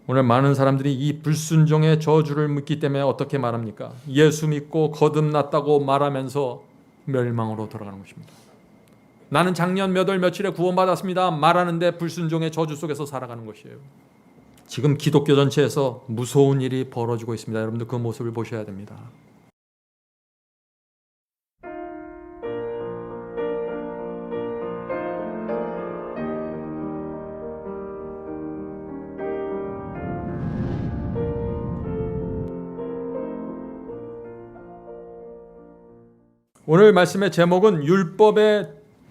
오늘 많은 사람들이 이 불순종의 저주를 묻기 때문에 어떻게 말합니까? 예수 믿고 거듭났다고 말하면서 멸망으로 돌아가는 것입니다. 나는 작년 몇 월 며칠에 구원받았습니다 말하는데 불순종의 저주 속에서 살아가는 것이에요. 지금 기독교 전체에서 무서운 일이 벌어지고 있습니다. 여러분들 그 모습을 보셔야 됩니다. 오늘 말씀의 제목은 율법의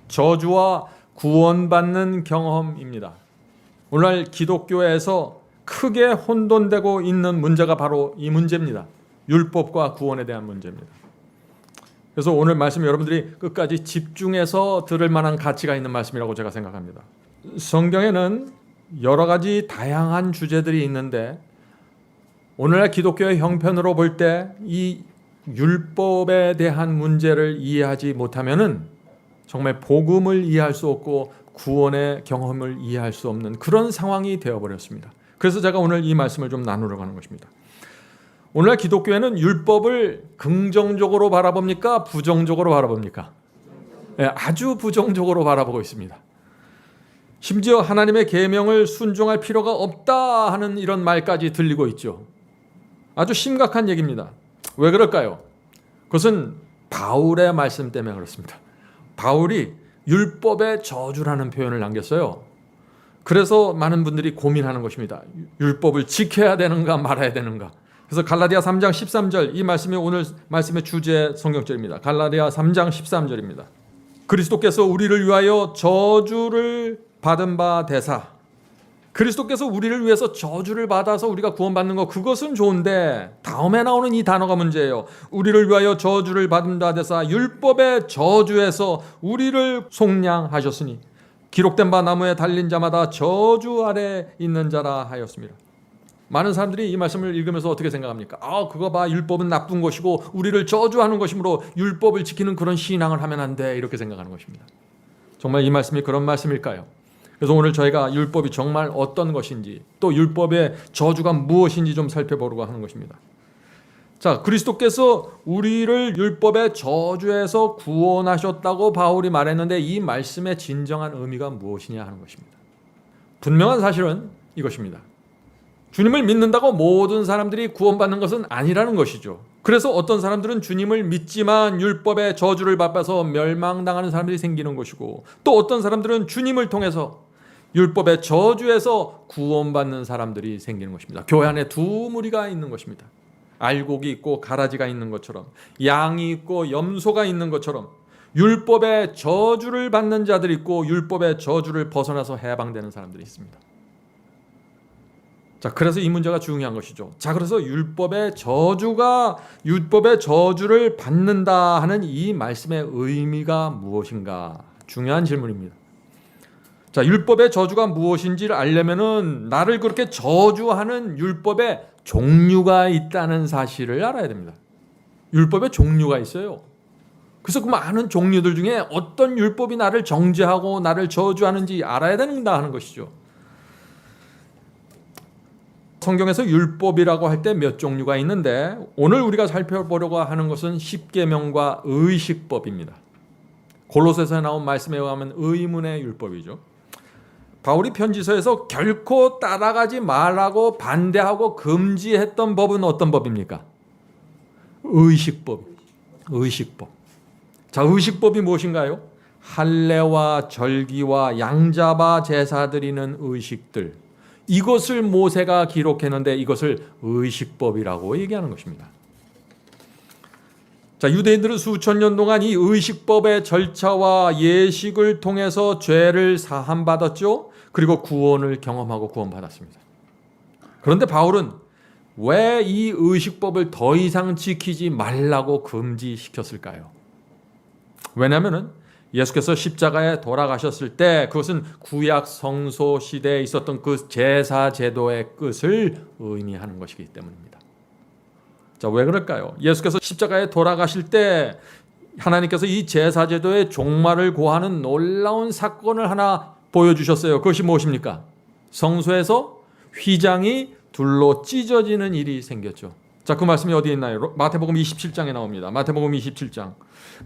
저주와 구원받는 경험입니다. 오늘날 기독교에서 크게 혼돈되고 있는 문제가 바로 이 문제입니다. 율법과 구원에 대한 문제입니다. 그래서 오늘 말씀 여러분들이 끝까지 집중해서 들을 만한 가치가 있는 말씀이라고 제가 생각합니다. 성경에는 여러 가지 다양한 주제들이 있는데 오늘날 기독교의 형편으로 볼 때 이 율법에 대한 문제를 이해하지 못하면은 정말 복음을 이해할 수 없고 구원의 경험을 이해할 수 없는 그런 상황이 되어버렸습니다. 그래서 제가 오늘 이 말씀을 좀 나누려고 하는 것입니다. 오늘날 기독교에는 율법을 긍정적으로 바라봅니까? 부정적으로 바라봅니까? 네, 아주 부정적으로 바라보고 있습니다. 심지어 하나님의 계명을 순종할 필요가 없다 하는 이런 말까지 들리고 있죠. 아주 심각한 얘기입니다. 왜 그럴까요? 그것은 바울의 말씀 때문에 그렇습니다. 바울이 율법의 저주라는 표현을 남겼어요. 그래서 많은 분들이 고민하는 것입니다. 율법을 지켜야 되는가 말아야 되는가. 그래서 갈라디아 3장 13절 이 말씀이 오늘 말씀의 주제 성경절입니다. 갈라디아 3장 13절입니다. 그리스도께서 우리를 위하여 저주를 받은 바 되사. 그리스도께서 우리를 위해서 저주를 받아서 우리가 구원받는 것 그것은 좋은데 다음에 나오는 이 단어가 문제예요. 우리를 위하여 저주를 받은 바 되사 율법의 저주에서 우리를 속량하셨으니 기록된 바 나무에 달린 자마다 저주 아래 있는 자라 하였습니다. 많은 사람들이 이 말씀을 읽으면서 어떻게 생각합니까? 그거 봐, 율법은 나쁜 것이고 우리를 저주하는 것이므로 율법을 지키는 그런 신앙을 하면 안 돼, 이렇게 생각하는 것입니다. 정말 이 말씀이 그런 말씀일까요? 그래서 오늘 저희가 율법이 정말 어떤 것인지 또 율법의 저주가 무엇인지 좀 살펴보려고 하는 것입니다. 자, 그리스도께서 우리를 율법의 저주에서 구원하셨다고 바울이 말했는데 이 말씀의 진정한 의미가 무엇이냐 하는 것입니다. 분명한 사실은 이것입니다. 주님을 믿는다고 모든 사람들이 구원받는 것은 아니라는 것이죠. 그래서 어떤 사람들은 주님을 믿지만 율법의 저주를 받아서 멸망당하는 사람들이 생기는 것이고 또 어떤 사람들은 주님을 통해서 율법의 저주에서 구원받는 사람들이 생기는 것입니다. 교회 안에 두 무리가 있는 것입니다. 알곡이 있고 가라지가 있는 것처럼 양이 있고 염소가 있는 것처럼 율법의 저주를 받는 자들이 있고 율법의 저주를 벗어나서 해방되는 사람들이 있습니다. 자, 그래서 이 문제가 중요한 것이죠. 자, 그래서 율법의 저주를 받는다 하는 이 말씀의 의미가 무엇인가? 중요한 질문입니다. 자, 율법의 저주가 무엇인지를 알려면은 나를 그렇게 저주하는 율법의 종류가 있다는 사실을 알아야 됩니다. 율법의 종류가 있어요. 그래서 그 많은 종류들 중에 어떤 율법이 나를 정죄하고 나를 저주하는지 알아야 된다 하는 것이죠. 성경에서 율법이라고 할 때 몇 종류가 있는데 오늘 우리가 살펴보려고 하는 것은 십계명과 의식법입니다. 골로새서에 나온 말씀에 의하면 의문의 율법이죠. 바울이 편지서에서 결코 따라가지 말라고 반대하고 금지했던 법은 어떤 법입니까? 의식법. 자, 의식법이 무엇인가요? 할례와 절기와 양잡아 제사 드리는 의식들. 이것을 모세가 기록했는데 이것을 의식법이라고 얘기하는 것입니다. 자, 유대인들은 수천 년 동안 이 의식법의 절차와 예식을 통해서 죄를 사함받았죠. 그리고 구원을 경험하고 구원받았습니다. 그런데 바울은 왜 이 의식법을 더 이상 지키지 말라고 금지시켰을까요? 왜냐하면 예수께서 십자가에 돌아가셨을 때 그것은 구약 성소 시대에 있었던 그 제사 제도의 끝을 의미하는 것이기 때문입니다. 자, 왜 그럴까요? 예수께서 십자가에 돌아가실 때 하나님께서 이 제사 제도의 종말을 고하는 놀라운 사건을 하나 보여주셨어요. 그것이 무엇입니까? 성소에서 휘장이 둘로 찢어지는 일이 생겼죠. 자, 그 말씀이 어디에 있나요? 마태복음 27장에 나옵니다. 마태복음 27장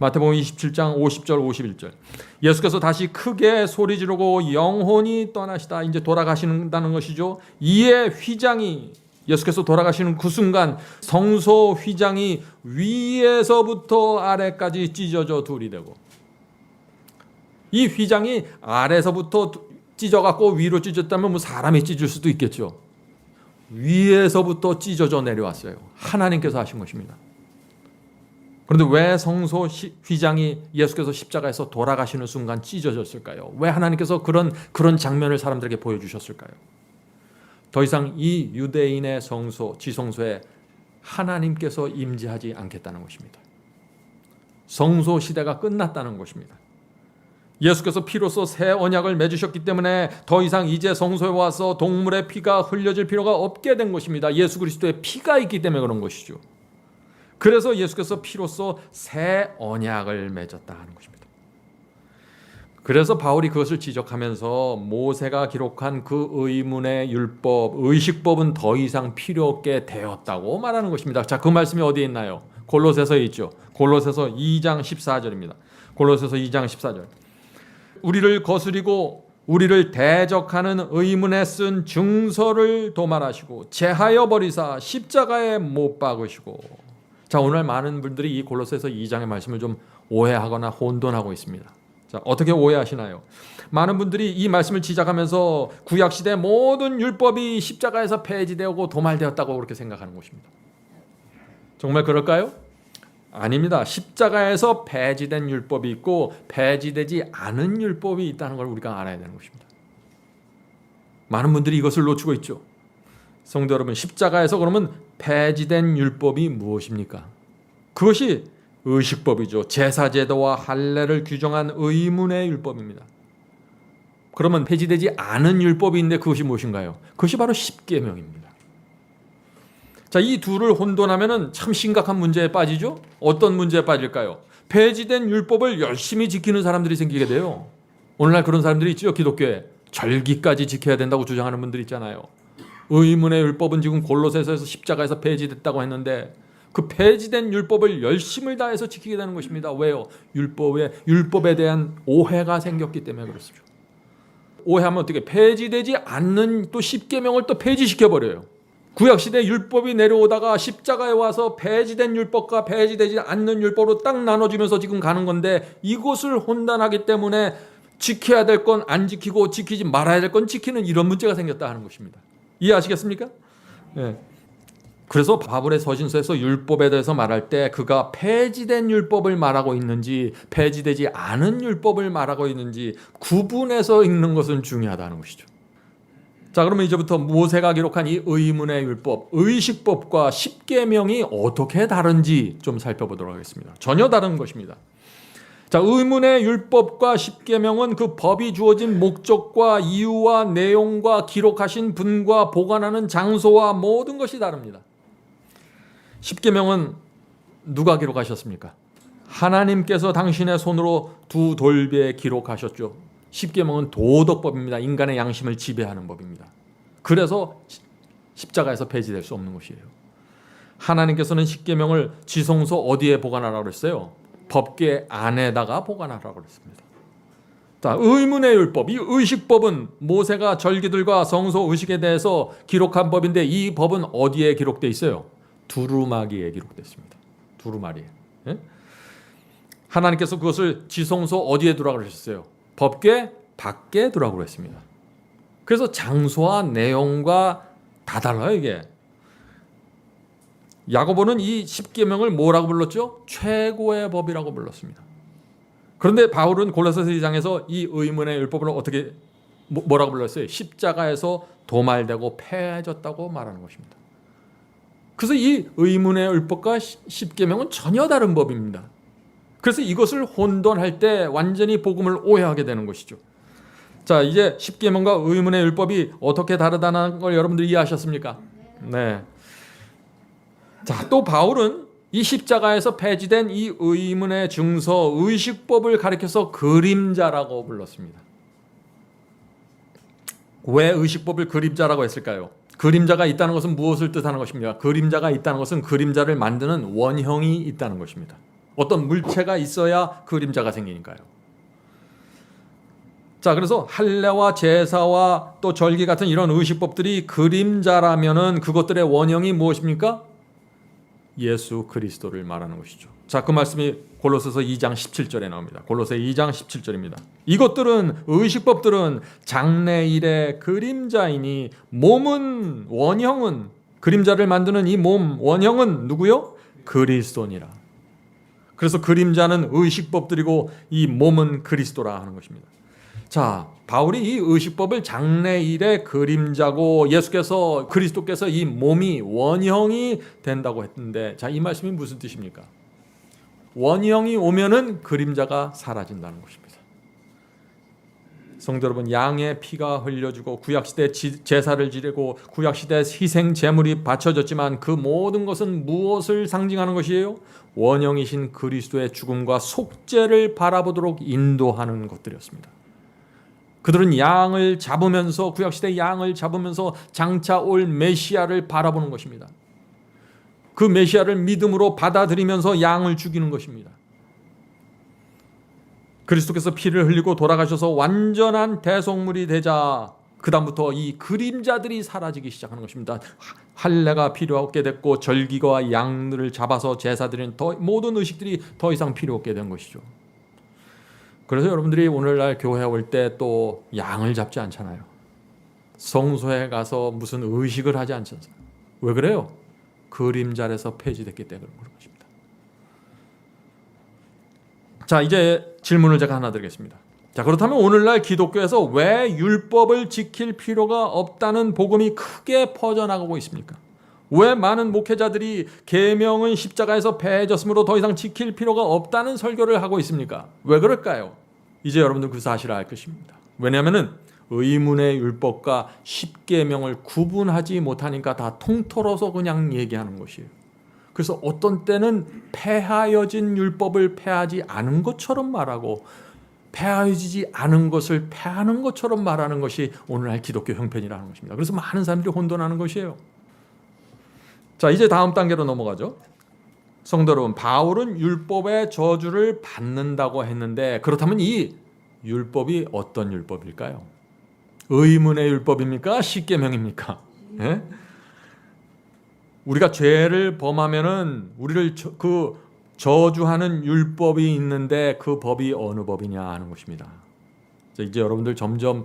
50절 51절. 예수께서 다시 크게 소리 지르고 영혼이 떠나시다. 이제 돌아가신다는 것이죠. 이에 휘장이, 예수께서 돌아가시는 그 순간 성소 휘장이 위에서부터 아래까지 찢어져 둘이 되고, 이 휘장이 아래서부터 찢어갖고 위로 찢었다면 뭐 사람이 찢을 수도 있겠죠. 위에서부터 찢어져 내려왔어요. 하나님께서 하신 것입니다. 그런데 왜 성소 휘장이 예수께서 십자가에서 돌아가시는 순간 찢어졌을까요? 왜 하나님께서 그런 장면을 사람들에게 보여주셨을까요? 더 이상 이 유대인의 성소, 지성소에 하나님께서 임재하지 않겠다는 것입니다. 성소 시대가 끝났다는 것입니다. 예수께서 피로써 새 언약을 맺으셨기 때문에 더 이상 이제 성소에 와서 동물의 피가 흘려질 필요가 없게 된 것입니다. 예수 그리스도의 피가 있기 때문에 그런 것이죠. 그래서 예수께서 피로써 새 언약을 맺었다 하는 것입니다. 그래서 바울이 그것을 지적하면서 모세가 기록한 그 의문의 율법, 의식법은 더 이상 필요 없게 되었다고 말하는 것입니다. 자, 그 말씀이 어디에 있나요? 골로새서에 있죠. 골로새서 2장 14절입니다. 골로새서 2장 14절. 우리를 거스리고 우리를 대적하는 의문에 쓴 증서를 도말하시고 제하여 버리사 십자가에 못 박으시고. 자, 오늘 많은 분들이 이 골로새서 2장의 말씀을 좀 오해하거나 혼돈하고 있습니다. 자, 어떻게 오해하시나요? 많은 분들이 이 말씀을 지적하면서 구약시대 모든 율법이 십자가에서 폐지되고 도말되었다고 그렇게 생각하는 것입니다. 정말 그럴까요? 아닙니다. 십자가에서 폐지된 율법이 있고 폐지되지 않은 율법이 있다는 걸 우리가 알아야 되는 것입니다. 많은 분들이 이것을 놓치고 있죠. 성도 여러분, 십자가에서 그러면 폐지된 율법이 무엇입니까? 그것이 의식법이죠. 제사제도와 할례를 규정한 의문의 율법입니다. 그러면 폐지되지 않은 율법이 있는데 그것이 무엇인가요? 그것이 바로 십계명입니다. 자, 이 둘을 혼돈하면 참 심각한 문제에 빠지죠. 어떤 문제에 빠질까요? 폐지된 율법을 열심히 지키는 사람들이 생기게 돼요. 오늘날 그런 사람들이 있죠. 기독교에 절기까지 지켜야 된다고 주장하는 분들 있잖아요. 의문의 율법은 지금 골로새서에서 십자가에서 폐지됐다고 했는데 그 폐지된 율법을 열심을 다해서 지키게 되는 것입니다. 왜요? 율법에 대한 오해가 생겼기 때문에 그렇습니다. 오해하면 어떻게? 폐지되지 않는 또 십계명을 또 폐지시켜버려요. 구약시대 율법이 내려오다가 십자가에 와서 폐지된 율법과 폐지되지 않는 율법으로 딱 나눠지면서 지금 가는 건데, 이것을 혼돈하기 때문에 지켜야 될 건 안 지키고 지키지 말아야 될 건 지키는 이런 문제가 생겼다 하는 것입니다. 이해하시겠습니까? 네. 그래서 바울의 서신서에서 율법에 대해서 말할 때 그가 폐지된 율법을 말하고 있는지 폐지되지 않은 율법을 말하고 있는지 구분해서 읽는 것은 중요하다는 것이죠. 자, 그러면 이제부터 모세가 기록한 이 의문의 율법, 의식법과 십계명이 어떻게 다른지 좀 살펴보도록 하겠습니다. 전혀 다른 것입니다. 자, 의문의 율법과 십계명은 그 법이 주어진 목적과 이유와 내용과 기록하신 분과 보관하는 장소와 모든 것이 다릅니다. 십계명은 누가 기록하셨습니까? 하나님께서 당신의 손으로 두 돌비에 기록하셨죠. 십계명은 도덕법입니다. 인간의 양심을 지배하는 법입니다. 그래서 십자가에서 폐지될 수 없는 것이에요. 하나님께서는 십계명을 지성소 어디에 보관하라고 그랬어요? 법궤 안에다가 보관하라고 그랬습니다. 자, 의문의 율법, 이 의식법은 모세가 절기들과 성소 의식에 대해서 기록한 법인데 이 법은 어디에 기록되어 있어요? 두루마기에 기록됐습니다. 두루마리에. 예? 하나님께서 그것을 지성소 어디에 두라고 그러셨어요? 법궤 밖에 두라고 그랬습니다. 그래서 장소와 내용과 다 달라요, 이게. 야고보는 이 십계명을 뭐라고 불렀죠? 최고의 법이라고 불렀습니다. 그런데 바울은 골로새서 2장에서 이 의문의 율법을 어떻게 뭐라고 불렀어요? 십자가에서 도말되고 폐해졌다고 말하는 것입니다. 그래서 이 의문의 율법과 십계명은 전혀 다른 법입니다. 그래서 이것을 혼돈할 때 완전히 복음을 오해하게 되는 것이죠. 자, 이제 십계명과 의문의 율법이 어떻게 다르다는 걸 여러분들이 이해하셨습니까? 네. 자, 또 바울은 이 십자가에서 폐지된 이 의문의 증서, 의식법을 가리켜서 그림자라고 불렀습니다. 왜 의식법을 그림자라고 했을까요? 그림자가 있다는 것은 무엇을 뜻하는 것입니까? 그림자가 있다는 것은 그림자를 만드는 원형이 있다는 것입니다. 어떤 물체가 있어야 그림자가 생기니까요. 자, 그래서 할례와 제사와 또 절기 같은 이런 의식법들이 그림자라면은 그것들의 원형이 무엇입니까? 예수 그리스도를 말하는 것이죠. 자, 그 말씀이 골로새서 2장 17절에 나옵니다. 골로새 2장 17절입니다. 이것들은 의식법들은 장래일의 그림자이니 몸은 원형은 그림자를 만드는 이 몸 원형은 누구요? 그리스도니라. 그래서 그림자는 의식법들이고 이 몸은 그리스도라 하는 것입니다. 자, 바울이 이 의식법을 장래일의 그림자고 예수께서 그리스도께서 이 몸이 원형이 된다고 했는데, 자, 이 말씀이 무슨 뜻입니까? 원형이 오면은 그림자가 사라진다는 것입니다. 성도 여러분, 양의 피가 흘려주고 구약시대 제사를 지내고 구약시대 희생 제물이 바쳐졌지만 그 모든 것은 무엇을 상징하는 것이에요? 원형이신 그리스도의 죽음과 속죄를 바라보도록 인도하는 것들이었습니다. 그들은 양을 잡으면서 구약시대 양을 잡으면서 장차 올 메시아를 바라보는 것입니다. 그 메시아를 믿음으로 받아들이면서 양을 죽이는 것입니다. 그리스도께서 피를 흘리고 돌아가셔서 완전한 대속물이 되자 그 다음부터 이 그림자들이 사라지기 시작하는 것입니다. 할례가 필요 없게 됐고 절기와 양들을 잡아서 제사드리는 모든 의식들이 더 이상 필요 없게 된 것이죠. 그래서 여러분들이 오늘날 교회에 올 때 또 양을 잡지 않잖아요. 성소에 가서 무슨 의식을 하지 않잖아요. 왜 그래요? 그림자에서 폐지됐기 때문에 그런 것입니다. 자, 이제 질문을 제가 하나 드리겠습니다. 자, 그렇다면 오늘날 기독교에서 왜 율법을 지킬 필요가 없다는 복음이 크게 퍼져나가고 있습니까? 왜 많은 목회자들이 계명은 십자가에서 패해졌으므로 더 이상 지킬 필요가 없다는 설교를 하고 있습니까? 왜 그럴까요? 이제 여러분들 그 사실을 알 것입니다. 왜냐하면 의문의 율법과 십계명을 구분하지 못하니까 다 통틀어서 그냥 얘기하는 것이에요. 그래서 어떤 때는 폐하여진 율법을 폐하지 않은 것처럼 말하고 폐하여지지 않은 것을 폐하는 것처럼 말하는 것이 오늘날 기독교 형편이라는 것입니다. 그래서 많은 사람들이 혼돈하는 것이에요. 자, 이제 다음 단계로 넘어가죠. 성도 여러분, 바울은 율법의 저주를 받는다고 했는데 그렇다면 이 율법이 어떤 율법일까요? 의문의 율법입니까? 십계명입니까? 예? 우리가 죄를 범하면은 우리를 저주하는 율법이 있는데 그 법이 어느 법이냐 하는 것입니다. 이제 여러분들 점점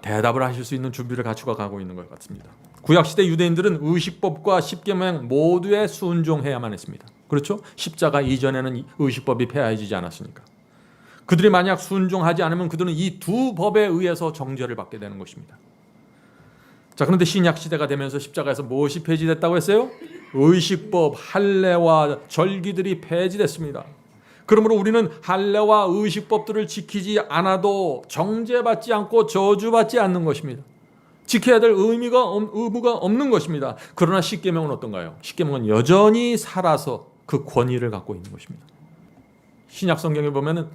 대답을 하실 수 있는 준비를 갖추고 가고 있는 것 같습니다. 구약시대 유대인들은 의식법과 십계명 모두에 순종해야만 했습니다. 그렇죠? 십자가 이전에는 의식법이 폐하해지지 않았으니까. 그들이 만약 순종하지 않으면 그들은 이 두 법에 의해서 정죄를 받게 되는 것입니다. 자, 그런데 신약시대가 되면서 십자가에서 무엇이 폐지됐다고 했어요? 의식법, 할례와 절기들이 폐지됐습니다. 그러므로 우리는 할례와 의식법들을 지키지 않아도 정죄받지 않고 저주받지 않는 것입니다. 지켜야 될 의무가 없는 것입니다. 그러나 십계명은 어떤가요? 십계명은 여전히 살아서 그 권위를 갖고 있는 것입니다. 신약 성경에 보면은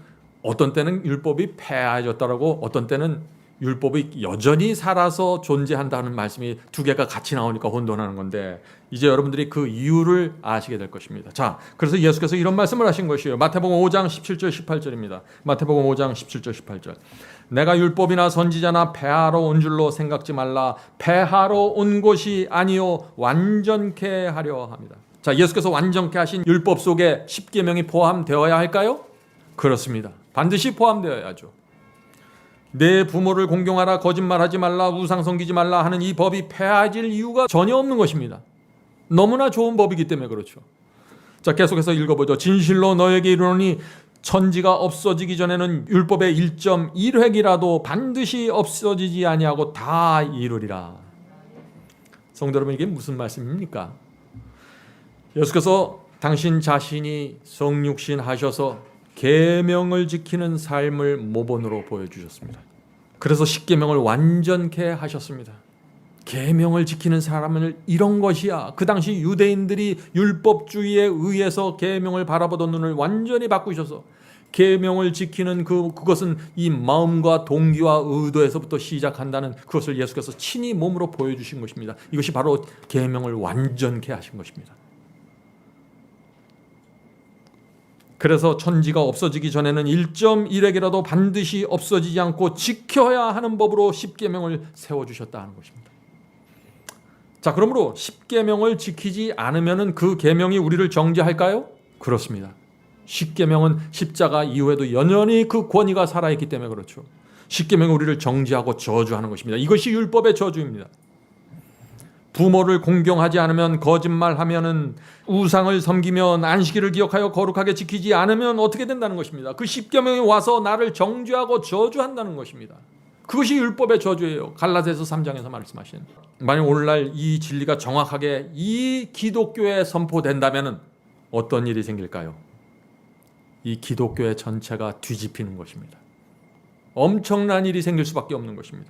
어떤 때는 율법이 폐하여졌다라고 어떤 때는 율법이 여전히 살아서 존재한다는 말씀이 두 개가 같이 나오니까 혼돈하는 건데 이제 여러분들이 그 이유를 아시게 될 것입니다. 자, 그래서 예수께서 이런 말씀을 하신 것이에요. 마태복음 5장 17절 18절입니다. 마태복음 5장 17절 18절. 내가 율법이나 선지자나 폐하러 온 줄로 생각지 말라. 폐하러 온 것이 아니요 완전케 하려 합니다. 자, 예수께서 완전케 하신 율법 속에 십계명이 포함되어야 할까요? 그렇습니다. 반드시 포함되어야죠. 내 부모를 공경하라, 거짓말하지 말라, 우상 섬기지 말라 하는 이 법이 폐하질 이유가 전혀 없는 것입니다. 너무나 좋은 법이기 때문에 그렇죠. 자, 계속해서 읽어보죠. 진실로 너에게 이르노니 천지가 없어지기 전에는 율법의 1.1획이라도 반드시 없어지지 아니하고 다 이루리라. 성도 여러분, 이게 무슨 말씀입니까? 예수께서 당신 자신이 성육신 하셔서 계명을 지키는 삶을 모본으로 보여주셨습니다. 그래서 십계명을 완전케 하셨습니다. 계명을 지키는 사람은 이런 것이야. 그 당시 유대인들이 율법주의에 의해서 계명을 바라보던 눈을 완전히 바꾸셔서 계명을 지키는 그것은 이 마음과 동기와 의도에서부터 시작한다는 그것을 예수께서 친히 몸으로 보여주신 것입니다. 이것이 바로 계명을 완전케 하신 것입니다. 그래서 천지가 없어지기 전에는 1.1핵이라도 반드시 없어지지 않고 지켜야 하는 법으로 십계명을 세워주셨다 하는 것입니다. 자, 그러므로 십계명을 지키지 않으면 그 계명이 우리를 정죄할까요? 그렇습니다. 십계명은 십자가 이후에도 여전히 그 권위가 살아있기 때문에 그렇죠. 십계명은 우리를 정죄하고 저주하는 것입니다. 이것이 율법의 저주입니다. 부모를 공경하지 않으면, 거짓말하면, 우상을 섬기면, 안식일을 기억하여 거룩하게 지키지 않으면 어떻게 된다는 것입니다. 그 십계명이 와서 나를 정죄하고 저주한다는 것입니다. 그것이 율법의 저주예요. 갈라디아서 3장에서 말씀하신. 만약 오늘날 이 진리가 정확하게 이 기독교에 선포된다면 어떤 일이 생길까요? 이 기독교의 전체가 뒤집히는 것입니다. 엄청난 일이 생길 수밖에 없는 것입니다.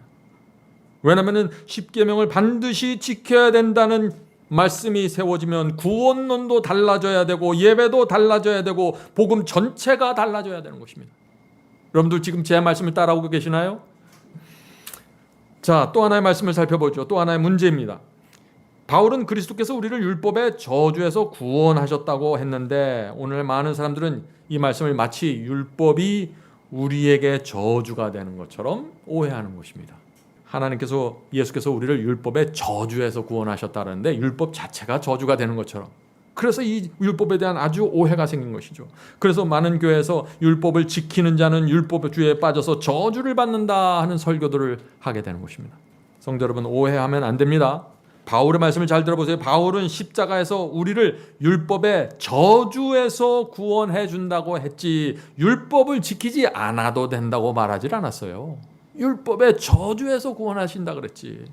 왜냐하면 십계명을 반드시 지켜야 된다는 말씀이 세워지면 구원론도 달라져야 되고 예배도 달라져야 되고 복음 전체가 달라져야 되는 것입니다. 여러분들 지금 제 말씀을 따라오고 계시나요? 자, 또 하나의 말씀을 살펴보죠. 또 하나의 문제입니다. 바울은 그리스도께서 우리를 율법의 저주에서 구원하셨다고 했는데 오늘 많은 사람들은 이 말씀을 마치 율법이 우리에게 저주가 되는 것처럼 오해하는 것입니다. 하나님께서, 예수께서 우리를 율법의 저주에서 구원하셨다는데 율법 자체가 저주가 되는 것처럼, 그래서 이 율법에 대한 아주 오해가 생긴 것이죠. 그래서 많은 교회에서 율법을 지키는 자는 율법주의에 빠져서 저주를 받는다 하는 설교들을 하게 되는 것입니다. 성도 여러분, 오해하면 안 됩니다. 바울의 말씀을 잘 들어보세요. 바울은 십자가에서 우리를 율법의 저주에서 구원해 준다고 했지 율법을 지키지 않아도 된다고 말하지 않았어요. 율법의 저주에서 구원하신다 그랬지.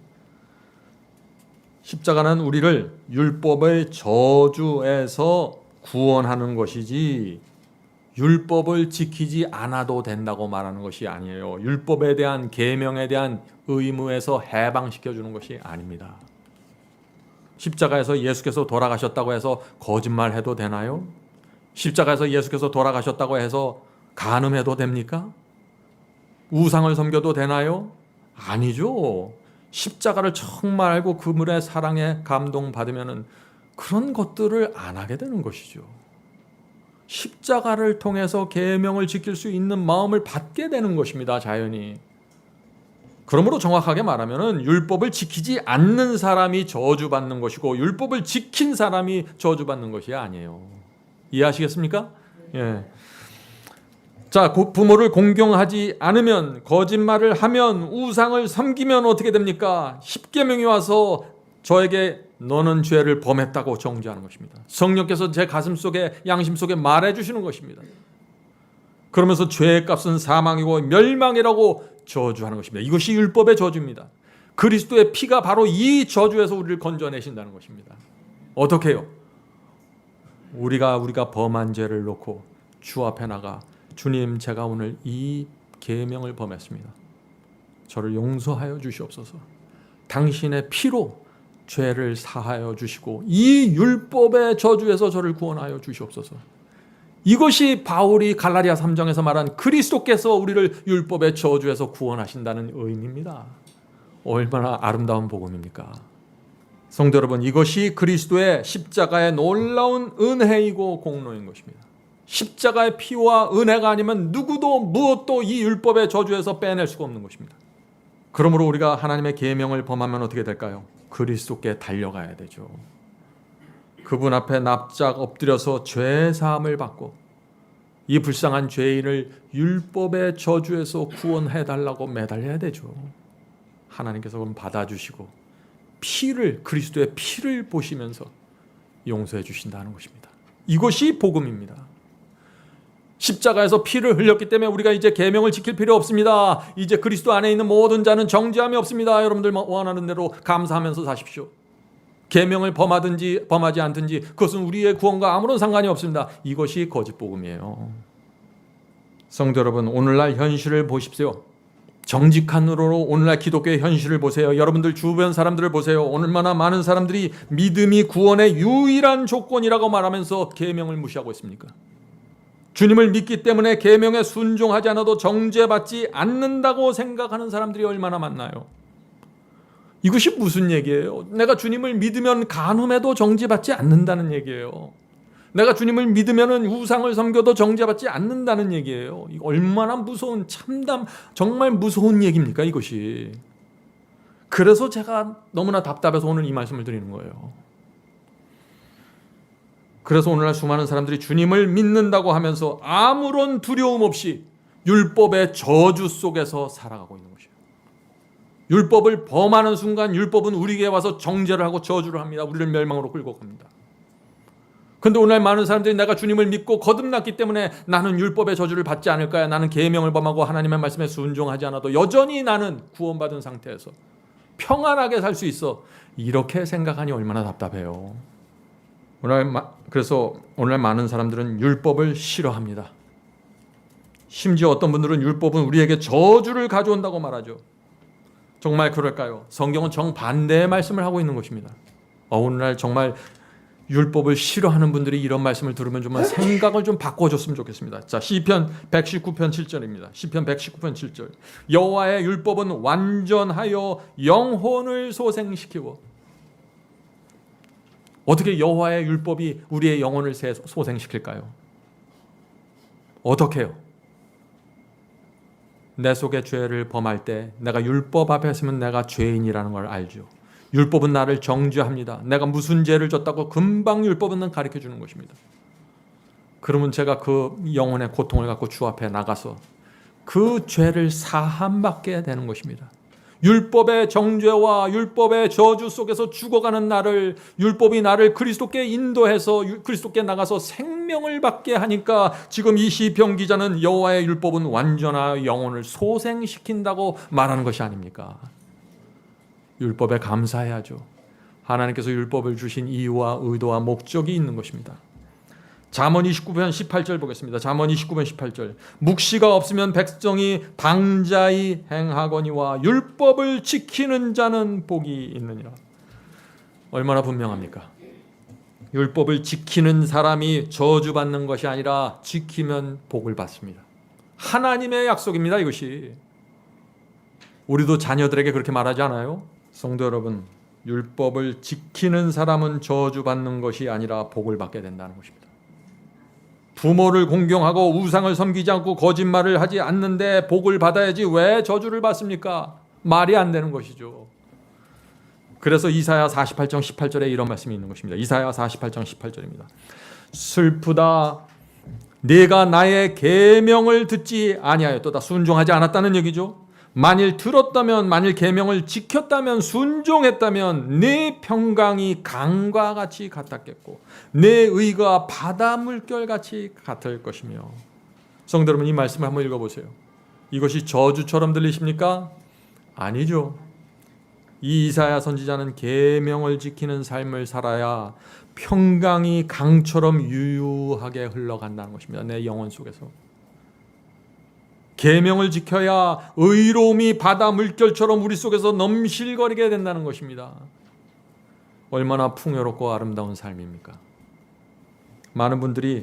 십자가는 우리를 율법의 저주에서 구원하는 것이지 율법을 지키지 않아도 된다고 말하는 것이 아니에요. 율법에 대한 계명에 대한 의무에서 해방시켜 주는 것이 아닙니다. 십자가에서 예수께서 돌아가셨다고 해서 거짓말해도 되나요? 십자가에서 예수께서 돌아가셨다고 해서 간음해도 됩니까? 우상을 섬겨도 되나요? 아니죠. 십자가를 정말 알고 그분의 사랑에 감동받으면 그런 것들을 안 하게 되는 것이죠. 십자가를 통해서 계명을 지킬 수 있는 마음을 받게 되는 것입니다. 자연히. 그러므로 정확하게 말하면 율법을 지키지 않는 사람이 저주받는 것이고 율법을 지킨 사람이 저주받는 것이 아니에요. 이해하시겠습니까? 예. 자, 부모를 공경하지 않으면, 거짓말을 하면, 우상을 섬기면 어떻게 됩니까? 십계명이 와서 저에게 너는 죄를 범했다고 정죄하는 것입니다. 성령께서 제 가슴 속에, 양심 속에 말해주시는 것입니다. 그러면서 죄의 값은 사망이고 멸망이라고 저주하는 것입니다. 이것이 율법의 저주입니다. 그리스도의 피가 바로 이 저주에서 우리를 건져내신다는 것입니다. 어떻게 해요? 우리가 범한 죄를 놓고 주 앞에 나가, 주님, 제가 오늘 이 계명을 범했습니다. 저를 용서하여 주시옵소서. 당신의 피로 죄를 사하여 주시고 이 율법의 저주에서 저를 구원하여 주시옵소서. 이것이 바울이 갈라디아 3장에서 말한 그리스도께서 우리를 율법의 저주에서 구원하신다는 의미입니다. 얼마나 아름다운 복음입니까? 성도 여러분, 이것이 그리스도의 십자가의 놀라운 은혜이고 공로인 것입니다. 십자가의 피와 은혜가 아니면 누구도 무엇도 이 율법의 저주에서 빼낼 수가 없는 것입니다. 그러므로 우리가 하나님의 계명을 범하면 어떻게 될까요? 그리스도께 달려가야 되죠. 그분 앞에 납작 엎드려서 죄 사함을 받고 이 불쌍한 죄인을 율법의 저주에서 구원해 달라고 매달려야 되죠. 하나님께서 그럼 받아주시고 그리스도의 피를 보시면서 용서해 주신다는 것입니다. 이것이 복음입니다. 십자가에서 피를 흘렸기 때문에 우리가 이제 계명을 지킬 필요 없습니다. 이제 그리스도 안에 있는 모든 자는 정죄함이 없습니다. 여러분들 원하는 대로 감사하면서 사십시오. 계명을 범하든지 범하지 않든지 그것은 우리의 구원과 아무런 상관이 없습니다. 이것이 거짓 복음이에요. 성도 여러분, 오늘날 현실을 보십시오. 정직한 눈으로 오늘날 기독교의 현실을 보세요. 여러분들 주변 사람들을 보세요. 얼마나 많은 사람들이 믿음이 구원의 유일한 조건이라고 말하면서 계명을 무시하고 있습니까? 주님을 믿기 때문에 계명에 순종하지 않아도 정죄받지 않는다고 생각하는 사람들이 얼마나 많나요? 이것이 무슨 얘기예요? 내가 주님을 믿으면 간음해도 정죄받지 않는다는 얘기예요. 내가 주님을 믿으면 우상을 섬겨도 정죄받지 않는다는 얘기예요. 이거 얼마나 무서운, 참담, 정말 무서운 얘기입니까, 이것이. 그래서 제가 너무나 답답해서 오늘 이 말씀을 드리는 거예요. 그래서 오늘날 수많은 사람들이 주님을 믿는다고 하면서 아무런 두려움 없이 율법의 저주 속에서 살아가고 있는 것이에요. 율법을 범하는 순간 율법은 우리에게 와서 정죄를 하고 저주를 합니다. 우리를 멸망으로 끌고 갑니다. 그런데 오늘날 많은 사람들이 내가 주님을 믿고 거듭났기 때문에 나는 율법의 저주를 받지 않을 거야. 나는 계명을 범하고 하나님의 말씀에 순종하지 않아도 여전히 나는 구원받은 상태에서 평안하게 살 수 있어. 이렇게 생각하니 얼마나 답답해요. 그래서 오늘날 많은 사람들은 율법을 싫어합니다. 심지어 어떤 분들은 율법은 우리에게 저주를 가져온다고 말하죠. 정말 그럴까요? 성경은 정반대의 말씀을 하고 있는 것입니다. 오늘날 정말 율법을 싫어하는 분들이 이런 말씀을 들으면 좀 생각을 좀 바꿔줬으면 좋겠습니다. 자, 시편 119편 7절입니다. 시편 119편 7절. 여호와의 율법은 완전하여 영혼을 소생시키고. 어떻게 여호와의 율법이 우리의 영혼을 소생시킬까요? 어떻게 해요? 내 속에 죄를 범할 때 내가 율법 앞에 서면 내가 죄인이라는 걸 알죠. 율법은 나를 정죄합니다. 내가 무슨 죄를 졌다고 금방 율법은 가르쳐 주는 것입니다. 그러면 제가 그 영혼의 고통을 갖고 주 앞에 나가서 그 죄를 사함받게 되는 것입니다. 율법의 정죄와 율법의 저주 속에서 죽어가는 나를, 율법이 나를 그리스도께 인도해서 그리스도께 나가서 생명을 받게 하니까 지금 이 시편 기자는 여호와의 율법은 완전하여 영혼을 소생시킨다고 말하는 것이 아닙니까? 율법에 감사해야죠. 하나님께서 율법을 주신 이유와 의도와 목적이 있는 것입니다. 잠언 29편 18절 보겠습니다. 잠언 29편 18절. 묵시가 없으면 백성이 방자히 행하거니와 율법을 지키는 자는 복이 있느니라. 얼마나 분명합니까? 율법을 지키는 사람이 저주받는 것이 아니라 지키면 복을 받습니다. 하나님의 약속입니다, 이것이. 우리도 자녀들에게 그렇게 말하지 않아요? 성도 여러분, 율법을 지키는 사람은 저주받는 것이 아니라 복을 받게 된다는 것입니다. 부모를 공경하고 우상을 섬기지 않고 거짓말을 하지 않는데 복을 받아야지 왜 저주를 받습니까? 말이 안 되는 것이죠. 그래서 이사야 48장 18절에 이런 말씀이 있는 것입니다. 이사야 48장 18절입니다. 슬프다. 네가 나의 계명을 듣지 아니하였도다. 순종하지 않았다는 얘기죠. 만일 들었다면, 만일 계명을 지켰다면, 순종했다면 네 평강이 강과 같이 같았겠고 내 의가 바다 물결같이 같을 것이며. 성도 여러분, 이 말씀을 한번 읽어보세요. 이것이 저주처럼 들리십니까? 아니죠. 이 이사야 선지자는 계명을 지키는 삶을 살아야 평강이 강처럼 유유하게 흘러간다는 것입니다. 내 영혼 속에서. 계명을 지켜야 의로움이 바다 물결처럼 우리 속에서 넘실거리게 된다는 것입니다. 얼마나 풍요롭고 아름다운 삶입니까? 많은 분들이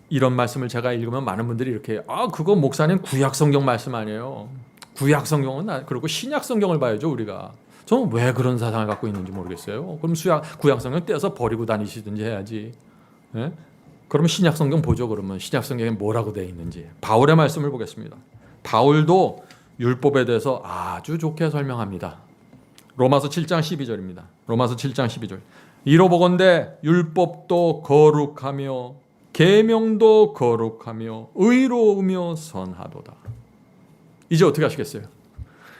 이런 말씀을 제가 읽으면 많은 분들이 이렇게 그거 목사님 구약 성경 말씀 아니에요. 구약 성경은 그리고 신약 성경을 봐야죠, 우리가. 저는 왜 그런 사상을 갖고 있는지 모르겠어요. 그럼 구약 성경 떼서 버리고 다니시든지 해야지. 네? 그러면 신약 성경 보죠. 그러면 신약 성경에 뭐라고 되어 있는지. 바울의 말씀을 보겠습니다. 바울도 율법에 대해서 아주 좋게 설명합니다. 로마서 7장 12절입니다. 로마서 7장 12절. 이로보건대 율법도 거룩하며 계명도 거룩하며 의로우며 선하도다. 이제 어떻게 하시겠어요?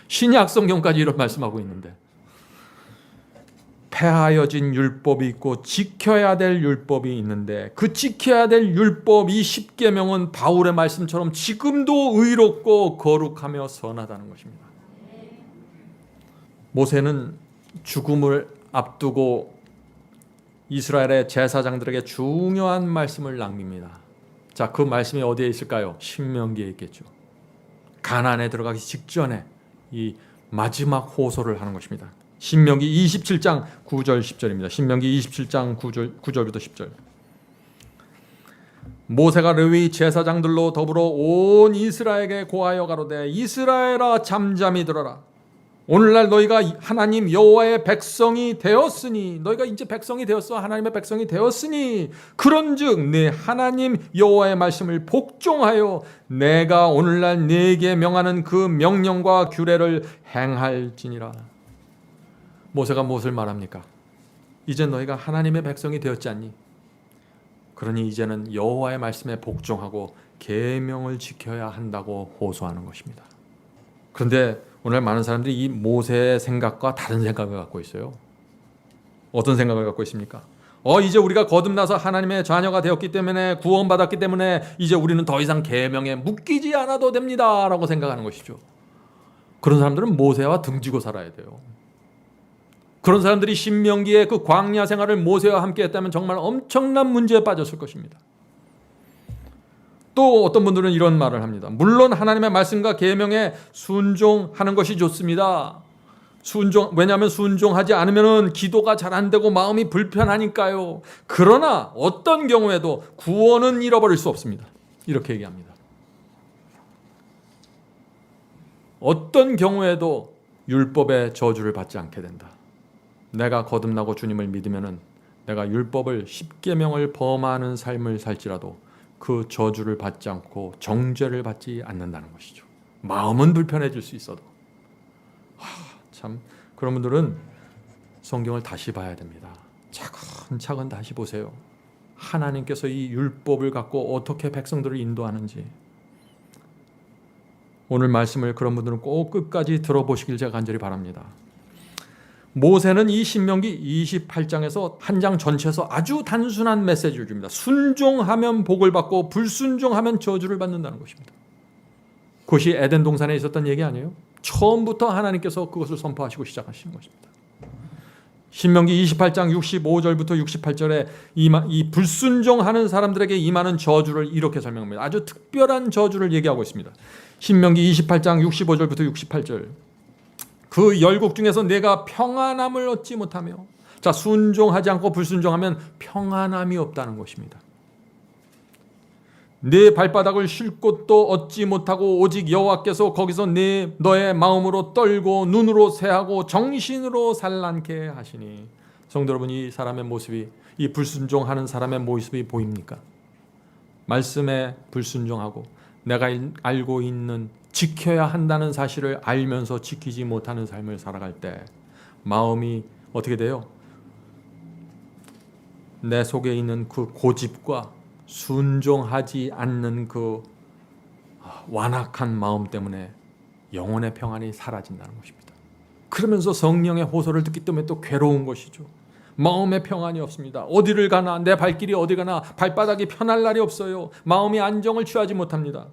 신약 성경까지 이런 말씀하고 있는데 폐하여진 율법이 있고 지켜야 될 율법이 있는데 그 지켜야 될 율법 이 십계명은 바울의 말씀처럼 지금도 의롭고 거룩하며 선하다는 것입니다. 모세는 죽음을 앞두고 이스라엘의 제사장들에게 중요한 말씀을 남깁니다. 자, 그 말씀이 어디에 있을까요? 신명기에 있겠죠. 가나안에 들어가기 직전에 이 마지막 호소를 하는 것입니다. 신명기 27장 9절 10절입니다. 신명기 27장 9절부터 10절. 모세가 레위 제사장들로 더불어 온 이스라엘에게 고하여 가로되 이스라엘아 잠잠히 들어라. 오늘날 너희가 하나님 여호와의 백성이 되었으니 너희가 이제 백성이 되었어. 하나님의 백성이 되었으니 그런즉 네 하나님 여호와의 말씀을 복종하여 내가 오늘날 네게 명하는 그 명령과 규례를 행할지니라. 모세가 무엇을 말합니까? 이제 너희가 하나님의 백성이 되었지 않니? 그러니 이제는 여호와의 말씀에 복종하고 계명을 지켜야 한다고 호소하는 것입니다. 그런데 오늘 많은 사람들이 이 모세의 생각과 다른 생각을 갖고 있어요. 어떤 생각을 갖고 있습니까? 이제 우리가 거듭나서 하나님의 자녀가 되었기 때문에 구원받았기 때문에 이제 우리는 더 이상 계명에 묶이지 않아도 됩니다 라고 생각하는 것이죠. 그런 사람들은 모세와 등지고 살아야 돼요. 그런 사람들이 신명기의 그 광야 생활을 모세와 함께 했다면 정말 엄청난 문제에 빠졌을 것입니다. 또 어떤 분들은 이런 말을 합니다. 물론 하나님의 말씀과 계명에 순종하는 것이 좋습니다. 왜냐하면 순종하지 않으면 기도가 잘 안 되고 마음이 불편하니까요. 그러나 어떤 경우에도 구원은 잃어버릴 수 없습니다. 이렇게 얘기합니다. 어떤 경우에도 율법의 저주를 받지 않게 된다. 내가 거듭나고 주님을 믿으면 내가 율법을 10계명을 범하는 삶을 살지라도 그 저주를 받지 않고 정죄를 받지 않는다는 것이죠. 마음은 불편해질 수 있어도 참 그런 분들은 성경을 다시 봐야 됩니다. 차근차근 다시 보세요. 하나님께서 이 율법을 갖고 어떻게 백성들을 인도하는지 오늘 말씀을 그런 분들은 꼭 끝까지 들어보시길 제가 간절히 바랍니다. 모세는 이 신명기 28장에서 한 장 전체에서 아주 단순한 메시지를 줍니다. 순종하면 복을 받고 불순종하면 저주를 받는다는 것입니다. 그것이 에덴 동산에 있었던 얘기 아니에요? 처음부터 하나님께서 그것을 선포하시고 시작하시는 것입니다. 신명기 28장 65절부터 68절에 이 불순종하는 사람들에게 임하는 저주를 이렇게 설명합니다. 아주 특별한 저주를 얘기하고 있습니다. 신명기 28장 65절부터 68절. 그 열국 중에서 내가 평안함을 얻지 못하며 자 순종하지 않고 불순종하면 평안함이 없다는 것입니다. 내 발바닥을 쉴 곳도 얻지 못하고 오직 여호와께서 거기서 너의 마음으로 떨고 눈으로 새하고 정신으로 산란케 하시니. 성도 여러분, 이 사람의 모습이 이 불순종하는 사람의 모습이 보입니까? 말씀에 불순종하고 내가 알고 있는 지켜야 한다는 사실을 알면서 지키지 못하는 삶을 살아갈 때 마음이 어떻게 돼요? 내 속에 있는 그 고집과 순종하지 않는 그 완악한 마음 때문에 영혼의 평안이 사라진다는 것입니다. 그러면서 성령의 호소를 듣기 때문에 또 괴로운 것이죠. 마음의 평안이 없습니다. 어디를 가나 내 발길이 어디 가나 발바닥이 편할 날이 없어요. 마음이 안정을 취하지 못합니다.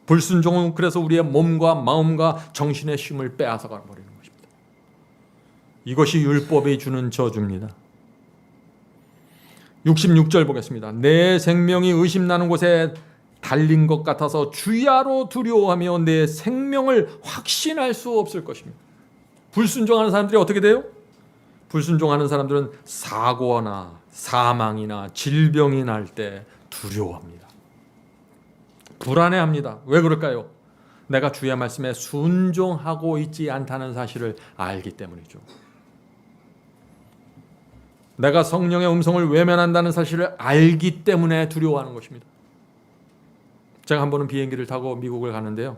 불순종은 그래서 우리의 몸과 마음과 정신의 쉼을 빼앗아 버리는 것입니다. 이것이 율법이 주는 저주입니다. 66절 보겠습니다. 내 생명이 의심나는 곳에 달린 것 같아서 주야로 두려워하며 내 생명을 확신할 수 없을 것입니다. 불순종하는 사람들이 어떻게 돼요? 불순종하는 사람들은 사고나 사망이나 질병이 날 때 두려워합니다. 불안해합니다. 왜 그럴까요? 내가 주의 말씀에 순종하고 있지 않다는 사실을 알기 때문이죠. 내가 성령의 음성을 외면한다는 사실을 알기 때문에 두려워하는 것입니다. 제가 한 번은 비행기를 타고 미국을 가는데요.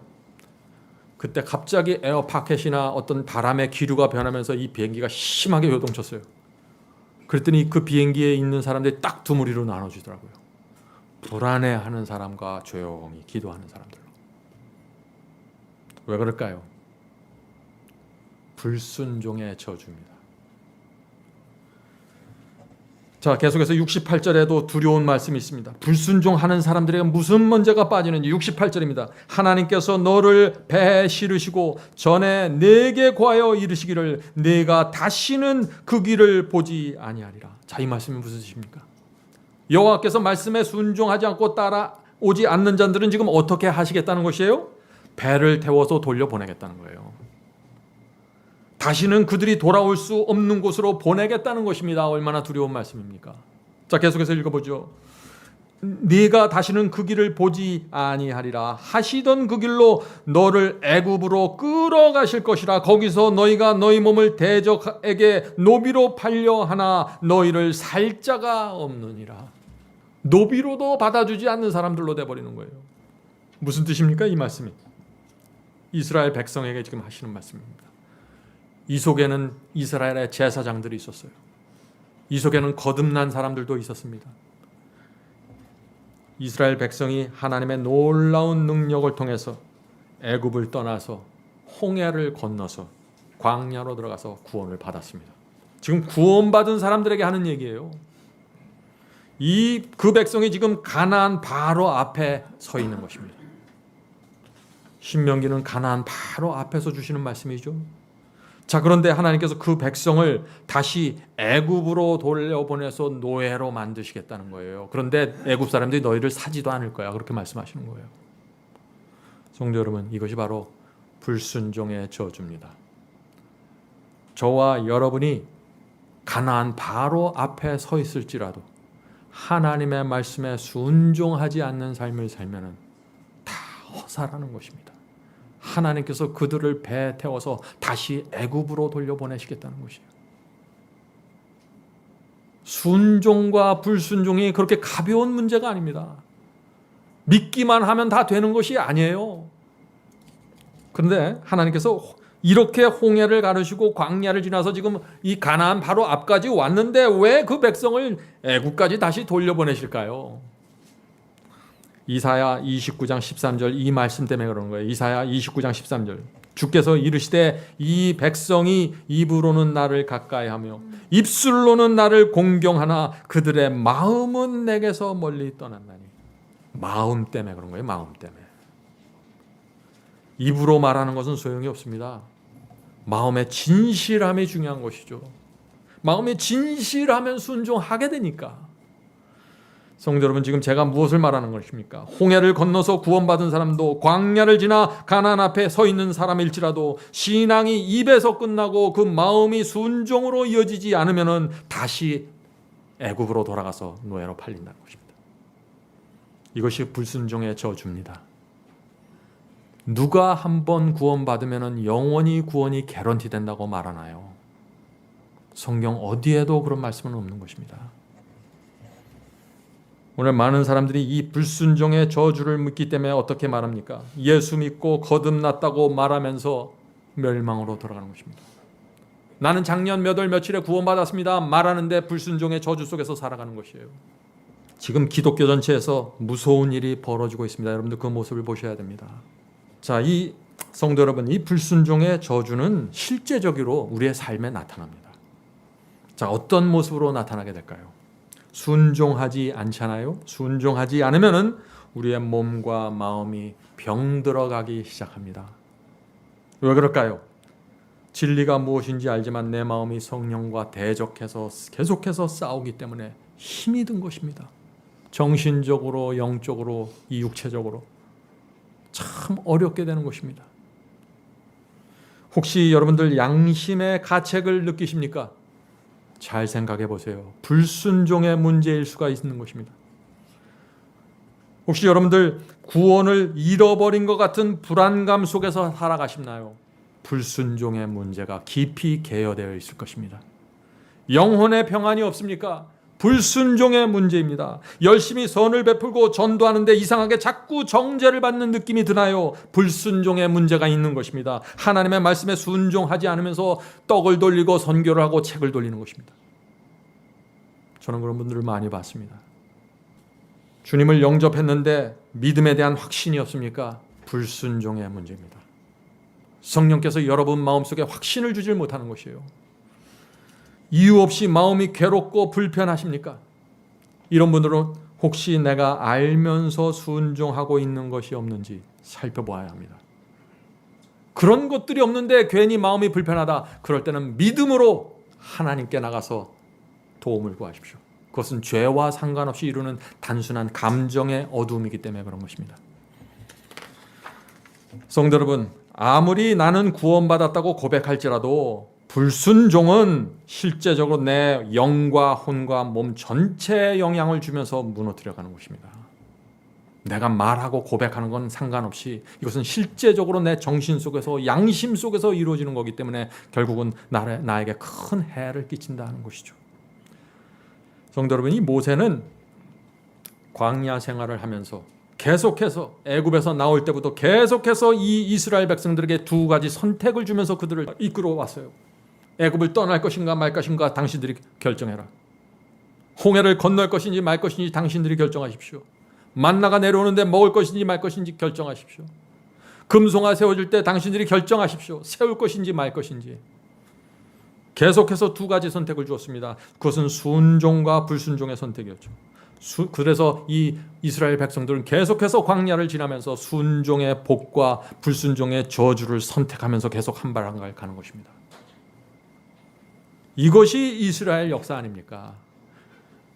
그때 갑자기 에어파켓이나 어떤 바람의 기류가 변하면서 이 비행기가 심하게 요동쳤어요. 그랬더니 그 비행기에 있는 사람들이 딱 두 무리로 나눠지더라고요. 불안해하는 사람과 조용히 기도하는 사람들로. 왜 그럴까요? 불순종의 저주입니다. 자, 계속해서 68절에도 두려운 말씀이 있습니다. 불순종하는 사람들에게 무슨 문제가 빠지는지 68절입니다. 하나님께서 너를 배에 실으시고 전에 내게 고하여 이르시기를 내가 다시는 그 길을 보지 아니하리라. 자, 이 말씀이 무슨 뜻입니까? 여호와께서 말씀에 순종하지 않고 따라오지 않는 자들은 지금 어떻게 하시겠다는 것이에요? 배를 태워서 돌려보내겠다는 거예요. 다시는 그들이 돌아올 수 없는 곳으로 보내겠다는 것입니다. 얼마나 두려운 말씀입니까? 자, 계속해서 읽어보죠. 네가 다시는 그 길을 보지 아니하리라. 하시던 그 길로 너를 애굽으로 끌어가실 것이라. 거기서 너희가 너희 몸을 대적에게 노비로 팔려 하나 너희를 살 자가 없느니라. 노비로도 받아주지 않는 사람들로 돼버리는 거예요. 무슨 뜻입니까? 이 말씀이 이스라엘 백성에게 지금 하시는 말씀입니다. 이 속에는 이스라엘의 제사장들이 있었어요. 이 속에는 거듭난 사람들도 있었습니다. 이스라엘 백성이 하나님의 놀라운 능력을 통해서 애굽을 떠나서 홍해를 건너서 광야로 들어가서 구원을 받았습니다. 지금 구원받은 사람들에게 하는 얘기예요. 그 백성이 지금 가나안 바로 앞에 서 있는 것입니다. 신명기는 가나안 바로 앞에서 주시는 말씀이죠. 자, 그런데 하나님께서 그 백성을 다시 애굽으로 돌려보내서 노예로 만드시겠다는 거예요. 그런데 애굽 사람들이 너희를 사지도 않을 거야. 그렇게 말씀하시는 거예요. 성도 여러분, 이것이 바로 불순종의 저주입니다. 저와 여러분이 가나안 바로 앞에 서 있을지라도 하나님의 말씀에 순종하지 않는 삶을 살면은 다 허사라는 것입니다. 하나님께서 그들을 배에 태워서 다시 애굽으로 돌려보내시겠다는 것이에요. 순종과 불순종이 그렇게 가벼운 문제가 아닙니다. 믿기만 하면 다 되는 것이 아니에요. 그런데 하나님께서 이렇게 홍해를 가르시고 광야를 지나서 지금 이 가나안 바로 앞까지 왔는데 왜 그 백성을 애굽까지 다시 돌려보내실까요? 이사야 29장 13절 이 말씀 때문에 그러는 거예요. 이사야 29장 13절. 주께서 이르시되 이 백성이 입으로는 나를 가까이하며 입술로는 나를 공경하나 그들의 마음은 내게서 멀리 떠났나니. 마음 때문에 그런 거예요. 마음 때문에. 입으로 말하는 것은 소용이 없습니다. 마음의 진실함이 중요한 것이죠. 마음의 진실하면 순종하게 되니까. 성도 여러분, 지금 제가 무엇을 말하는 것입니까? 홍해를 건너서 구원받은 사람도 광야를 지나 가나안 앞에 서 있는 사람일지라도 신앙이 입에서 끝나고 그 마음이 순종으로 이어지지 않으면 다시 애굽으로 돌아가서 노예로 팔린다는 것입니다. 이것이 불순종의 저주입니다. 누가 한번 구원받으면 영원히 구원이 개런티 된다고 말하나요? 성경 어디에도 그런 말씀은 없는 것입니다. 오늘 많은 사람들이 이 불순종의 저주를 묻기 때문에 어떻게 말합니까? 예수 믿고 거듭났다고 말하면서 멸망으로 돌아가는 것입니다. 나는 작년 몇 월 며칠에 구원받았습니다 말하는데 불순종의 저주 속에서 살아가는 것이에요. 지금 기독교 전체에서 무서운 일이 벌어지고 있습니다. 여러분들 그 모습을 보셔야 됩니다. 자, 이 성도 여러분, 이 불순종의 저주는 실제적으로 우리의 삶에 나타납니다. 자, 어떤 모습으로 나타나게 될까요? 순종하지 않잖아요. 순종하지 않으면은 우리의 몸과 마음이 병들어가기 시작합니다. 왜 그럴까요? 진리가 무엇인지 알지만 내 마음이 성령과 대적해서 계속해서 싸우기 때문에 힘이 든 것입니다. 정신적으로, 영적으로, 이 육체적으로 참 어렵게 되는 것입니다. 혹시 여러분들 양심의 가책을 느끼십니까? 잘 생각해 보세요. 불순종의 문제일 수가 있는 것입니다. 혹시 여러분들 구원을 잃어버린 것 같은 불안감 속에서 살아가시나요? 불순종의 문제가 깊이 개여되어 있을 것입니다. 영혼의 평안이 없습니까? 불순종의 문제입니다. 열심히 선을 베풀고 전도하는데 이상하게 자꾸 정죄를 받는 느낌이 드나요? 불순종의 문제가 있는 것입니다. 하나님의 말씀에 순종하지 않으면서 떡을 돌리고 선교를 하고 책을 돌리는 것입니다. 저는 그런 분들을 많이 봤습니다. 주님을 영접했는데 믿음에 대한 확신이 없습니까? 불순종의 문제입니다. 성령께서 여러분 마음속에 확신을 주질 못하는 것이에요. 이유 없이 마음이 괴롭고 불편하십니까? 이런 분들은 혹시 내가 알면서 순종하고 있는 것이 없는지 살펴보아야 합니다. 그런 것들이 없는데 괜히 마음이 불편하다. 그럴 때는 믿음으로 하나님께 나가서 도움을 구하십시오. 그것은 죄와 상관없이 이루는 단순한 감정의 어두움이기 때문에 그런 것입니다. 성도 여러분, 아무리 나는 구원받았다고 고백할지라도 불순종은 실제적으로 내 영과 혼과 몸 전체에 영향을 주면서 무너뜨려가는 것입니다. 내가 말하고 고백하는 건 상관없이 이것은 실제적으로 내 정신 속에서 양심 속에서 이루어지는 거기 때문에 결국은 나에게 큰 해를 끼친다는 것이죠. 성도 여러분, 이 모세는 광야 생활을 하면서 계속해서 애굽에서 나올 때부터 계속해서 이 이스라엘 백성들에게 두 가지 선택을 주면서 그들을 이끌어 왔어요. 애굽을 떠날 것인가 말 것인가 당신들이 결정해라. 홍해를 건널 것인지 말 것인지 당신들이 결정하십시오. 만나가 내려오는데 먹을 것인지 말 것인지 결정하십시오. 금송아 세워질 때 당신들이 결정하십시오. 세울 것인지 말 것인지. 계속해서 두 가지 선택을 주었습니다. 그것은 순종과 불순종의 선택이었죠. 그래서 이 이스라엘 백성들은 계속해서 광야를 지나면서 순종의 복과 불순종의 저주를 선택하면서 계속 한 발 한 발 가는 것입니다. 이것이 이스라엘 역사 아닙니까?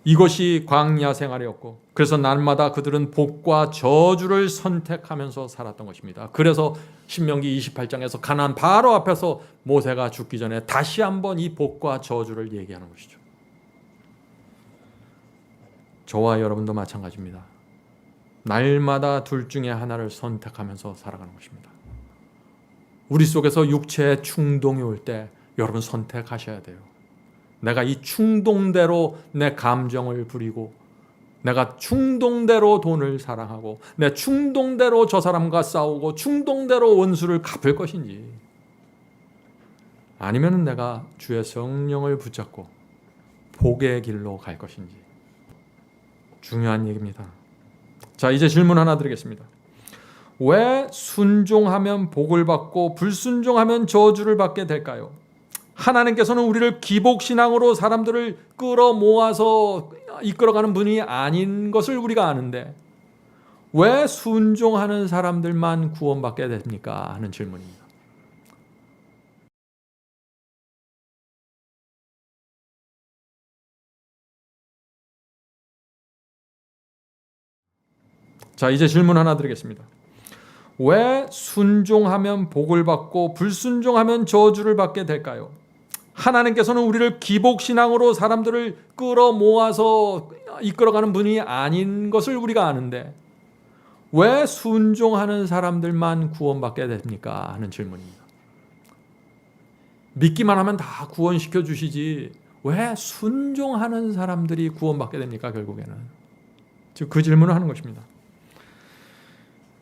이것이 광야 생활이었고, 그래서 날마다 그들은 복과 저주를 선택하면서 살았던 것입니다. 그래서 신명기 28장에서 가나안 바로 앞에서 모세가 죽기 전에 다시 한번 이 복과 저주를 얘기하는 것이죠. 저와 여러분도 마찬가지입니다. 날마다 둘 중에 하나를 선택하면서 살아가는 것입니다. 우리 속에서 육체의 충동이 올 때 여러분 선택하셔야 돼요. 내가 이 충동대로 내 감정을 부리고, 내가 충동대로 돈을 사랑하고, 내 충동대로 저 사람과 싸우고, 충동대로 원수를 갚을 것인지, 아니면 내가 주의 성령을 붙잡고 복의 길로 갈 것인지. 중요한 얘기입니다. 자, 이제 질문 하나 드리겠습니다. 왜 순종하면 복을 받고 불순종하면 저주를 받게 될까요? 하나님께서는 우리를 기복신앙으로 사람들을 끌어모아서 이끌어가는 분이 아닌 것을 우리가 아는데 왜 순종하는 사람들만 구원받게 됩니까? 하는 질문입니다. 자, 이제 질문 하나 드리겠습니다. 왜 순종하면 복을 받고 불순종하면 저주를 받게 될까요? 하나님께서는 우리를 기복신앙으로 사람들을 끌어모아서 이끌어가는 분이 아닌 것을 우리가 아는데 왜 순종하는 사람들만 구원받게 됩니까? 하는 질문입니다. 믿기만 하면 다 구원시켜 주시지 왜 순종하는 사람들이 구원받게 됩니까? 결국에는. 즉 그 질문을 하는 것입니다.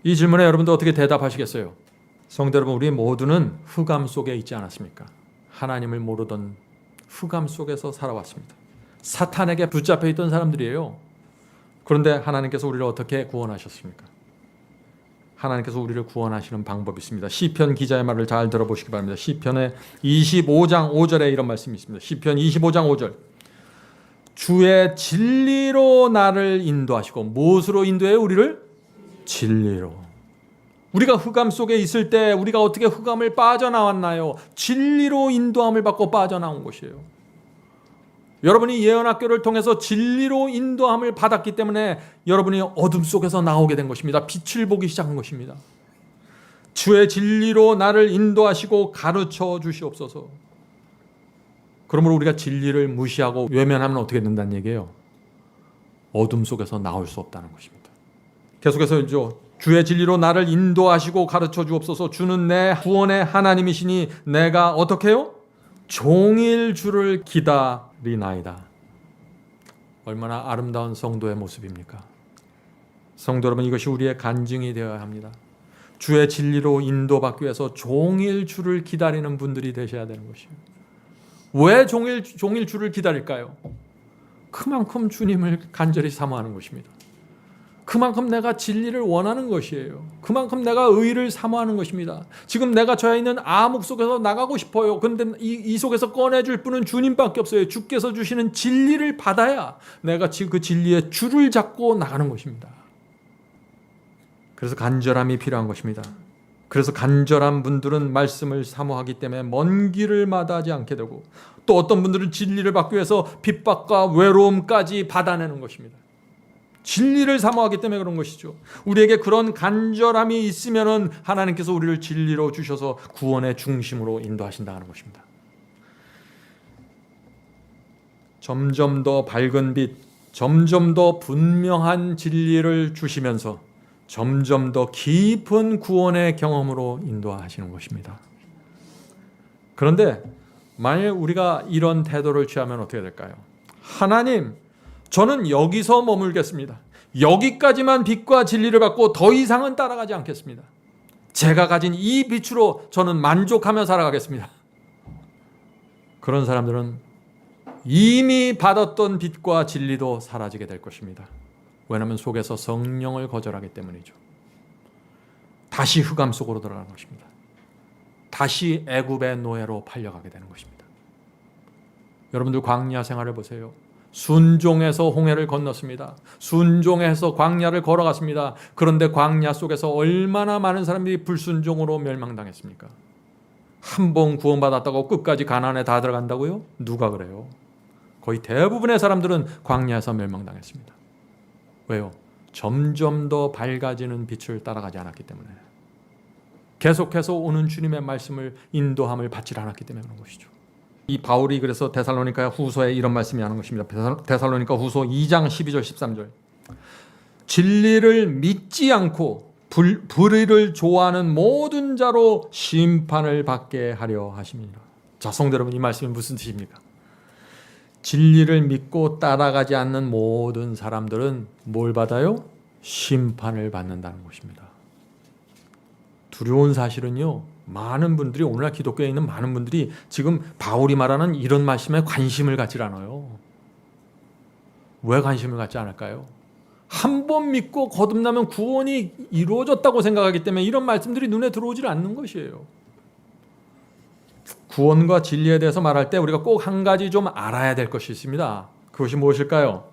이 질문에 여러분도 어떻게 대답하시겠어요? 성도 여러분, 우리 모두는 흑암 속에 있지 않았습니까? 하나님을 모르던 흑암 속에서 살아왔습니다. 사탄에게 붙잡혀 있던 사람들이에요. 그런데 하나님께서 우리를 어떻게 구원하셨습니까? 하나님께서 우리를 구원하시는 방법이 있습니다. 시편 기자의 말을 잘 들어보시기 바랍니다. 시편의 25장 5절에 이런 말씀이 있습니다. 시편 25장 5절. 주의 진리로 나를 인도하시고, 무엇으로 인도해요? 우리를? 진리로. 우리가 흑암 속에 있을 때 우리가 어떻게 흑암을 빠져나왔나요? 진리로 인도함을 받고 빠져나온 것이에요. 여러분이 예언학교를 통해서 진리로 인도함을 받았기 때문에 여러분이 어둠 속에서 나오게 된 것입니다. 빛을 보기 시작한 것입니다. 주의 진리로 나를 인도하시고 가르쳐 주시옵소서. 그러므로 우리가 진리를 무시하고 외면하면 어떻게 된다는 얘기예요? 어둠 속에서 나올 수 없다는 것입니다. 계속해서 주의 진리로 나를 인도하시고 가르쳐 주옵소서. 주는 내 구원의 하나님이시니 내가 어떻게 해요? 종일 주를 기다리나이다. 얼마나 아름다운 성도의 모습입니까? 성도 여러분, 이것이 우리의 간증이 되어야 합니다. 주의 진리로 인도받기 위해서 종일 주를 기다리는 분들이 되셔야 되는 것이에요. 왜 종일 주를 기다릴까요? 그만큼 주님을 간절히 사모하는 것입니다. 그만큼 내가 진리를 원하는 것이에요. 그만큼 내가 의를 사모하는 것입니다. 지금 내가 처해 있는 암흑 속에서 나가고 싶어요. 그런데 이 속에서 꺼내줄 분은 주님밖에 없어요. 주께서 주시는 진리를 받아야 내가 지금 그 진리의 줄을 잡고 나가는 것입니다. 그래서 간절함이 필요한 것입니다. 그래서 간절한 분들은 말씀을 사모하기 때문에 먼 길을 마다하지 않게 되고, 또 어떤 분들은 진리를 받기 위해서 핍박과 외로움까지 받아내는 것입니다. 진리를 사모하기 때문에 그런 것이죠. 우리에게 그런 간절함이 있으면은 하나님께서 우리를 진리로 주셔서 구원의 중심으로 인도하신다는 것입니다. 점점 더 밝은 빛, 점점 더 분명한 진리를 주시면서 점점 더 깊은 구원의 경험으로 인도하시는 것입니다. 그런데 만일 우리가 이런 태도를 취하면 어떻게 될까요? 하나님, 저는 여기서 머물겠습니다. 여기까지만 빛과 진리를 받고 더 이상은 따라가지 않겠습니다. 제가 가진 이 빛으로 저는 만족하며 살아가겠습니다. 그런 사람들은 이미 받았던 빛과 진리도 사라지게 될 것입니다. 왜냐하면 속에서 성령을 거절하기 때문이죠. 다시 흑암 속으로 들어가는 것입니다. 다시 애굽의 노예로 팔려가게 되는 것입니다. 여러분들 광야 생활을 보세요. 순종해서 홍해를 건넜습니다. 순종해서 광야를 걸어갔습니다. 그런데 광야 속에서 얼마나 많은 사람들이 불순종으로 멸망당했습니까? 한 번 구원받았다고 끝까지 가나안에 다 들어간다고요? 누가 그래요? 거의 대부분의 사람들은 광야에서 멸망당했습니다. 왜요? 점점 더 밝아지는 빛을 따라가지 않았기 때문에, 계속해서 오는 주님의 말씀을 인도함을 받지 않았기 때문에 그런 것이죠. 이 바울이 그래서 데살로니가 후서에 이런 말씀이 하는 것입니다. 데살로니가 후서 2장 12절 13절. 진리를 믿지 않고 불의를 좋아하는 모든 자로 심판을 받게 하려 하심이니라. 자, 성도 여러분, 이 말씀이 무슨 뜻입니까? 진리를 믿고 따라가지 않는 모든 사람들은 뭘 받아요? 심판을 받는다는 것입니다. 두려운 사실은요, 많은 분들이, 오늘날 기독교에 있는 많은 분들이 지금 바울이 말하는 이런 말씀에 관심을 갖지 않아요. 왜 관심을 갖지 않을까요? 한 번 믿고 거듭나면 구원이 이루어졌다고 생각하기 때문에 이런 말씀들이 눈에 들어오질 않는 것이에요. 구원과 진리에 대해서 말할 때 우리가 꼭 한 가지 좀 알아야 될 것이 있습니다. 그것이 무엇일까요?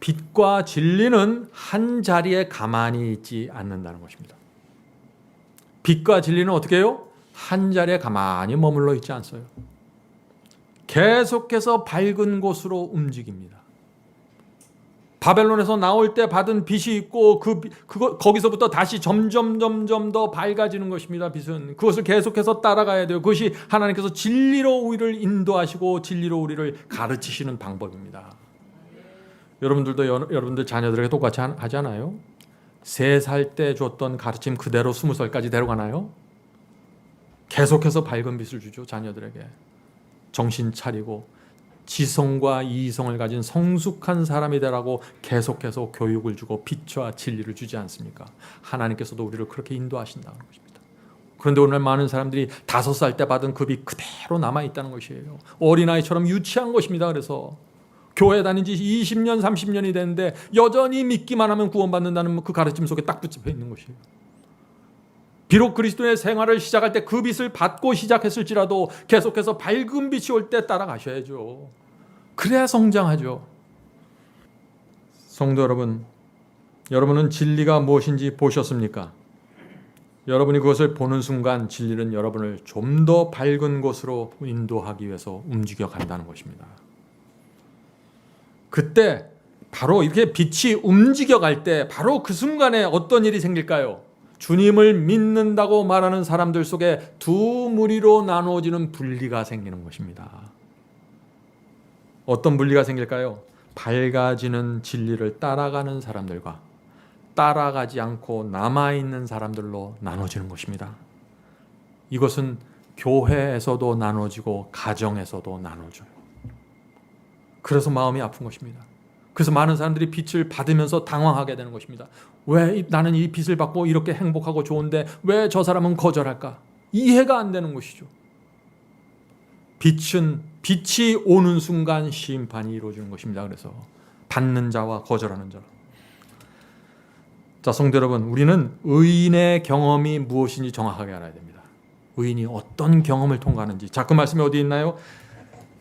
빛과 진리는 한 자리에 가만히 있지 않는다는 것입니다. 빛과 진리는 어떻게 해요? 한 자리에 가만히 머물러 있지 않어요. 계속해서 밝은 곳으로 움직입니다. 바벨론에서 나올 때 받은 빛이 있고 거기서부터 다시 점점 더 밝아지는 것입니다. 빛은 그것을 계속해서 따라가야 돼요. 그것이 하나님께서 진리로 우리를 인도하시고 진리로 우리를 가르치시는 방법입니다. 여러분들도 여러분들 자녀들에게 똑같이 하잖아요. 3살 때 줬던 가르침 그대로 20살까지 데려가나요? 계속해서 밝은 빛을 주죠. 자녀들에게 정신 차리고 지성과 이성을 가진 성숙한 사람이 되라고 계속해서 교육을 주고 빛과 진리를 주지 않습니까? 하나님께서도 우리를 그렇게 인도하신다는 것입니다. 그런데 오늘 많은 사람들이 5살 때 받은 그 빛 그대로 남아있다는 것이에요. 어린아이처럼 유치한 것입니다. 그래서 교회 다닌 지 20년, 30년이 됐는데 여전히 믿기만 하면 구원받는다는 그 가르침 속에 딱 붙여 있는 것이에요. 비록 그리스도의 생활을 시작할 때 그 빛을 받고 시작했을지라도 계속해서 밝은 빛이 올 때 따라가셔야죠. 그래야 성장하죠. 성도 여러분, 여러분은 진리가 무엇인지 보셨습니까? 여러분이 그것을 보는 순간 진리는 여러분을 좀 더 밝은 곳으로 인도하기 위해서 움직여 간다는 것입니다. 그때 바로 이렇게 빛이 움직여 갈 때 바로 그 순간에 어떤 일이 생길까요? 주님을 믿는다고 말하는 사람들 속에 두 무리로 나누어지는 분리가 생기는 것입니다. 어떤 분리가 생길까요? 밝아지는 진리를 따라가는 사람들과 따라가지 않고 남아있는 사람들로 나눠지는 것입니다. 이것은 교회에서도 나눠지고 가정에서도 나눠져요. 그래서 마음이 아픈 것입니다. 그래서 많은 사람들이 빛을 받으면서 당황하게 되는 것입니다. 왜 나는 이 빛을 받고 이렇게 행복하고 좋은데 왜 저 사람은 거절할까? 이해가 안 되는 것이죠. 빛이 오는 순간 심판이 이루어지는 것입니다. 그래서 받는 자와 거절하는 자. 자, 성도 여러분, 우리는 의인의 경험이 무엇인지 정확하게 알아야 됩니다. 의인이 어떤 경험을 통과하는지. 자, 그 말씀이 어디 있나요?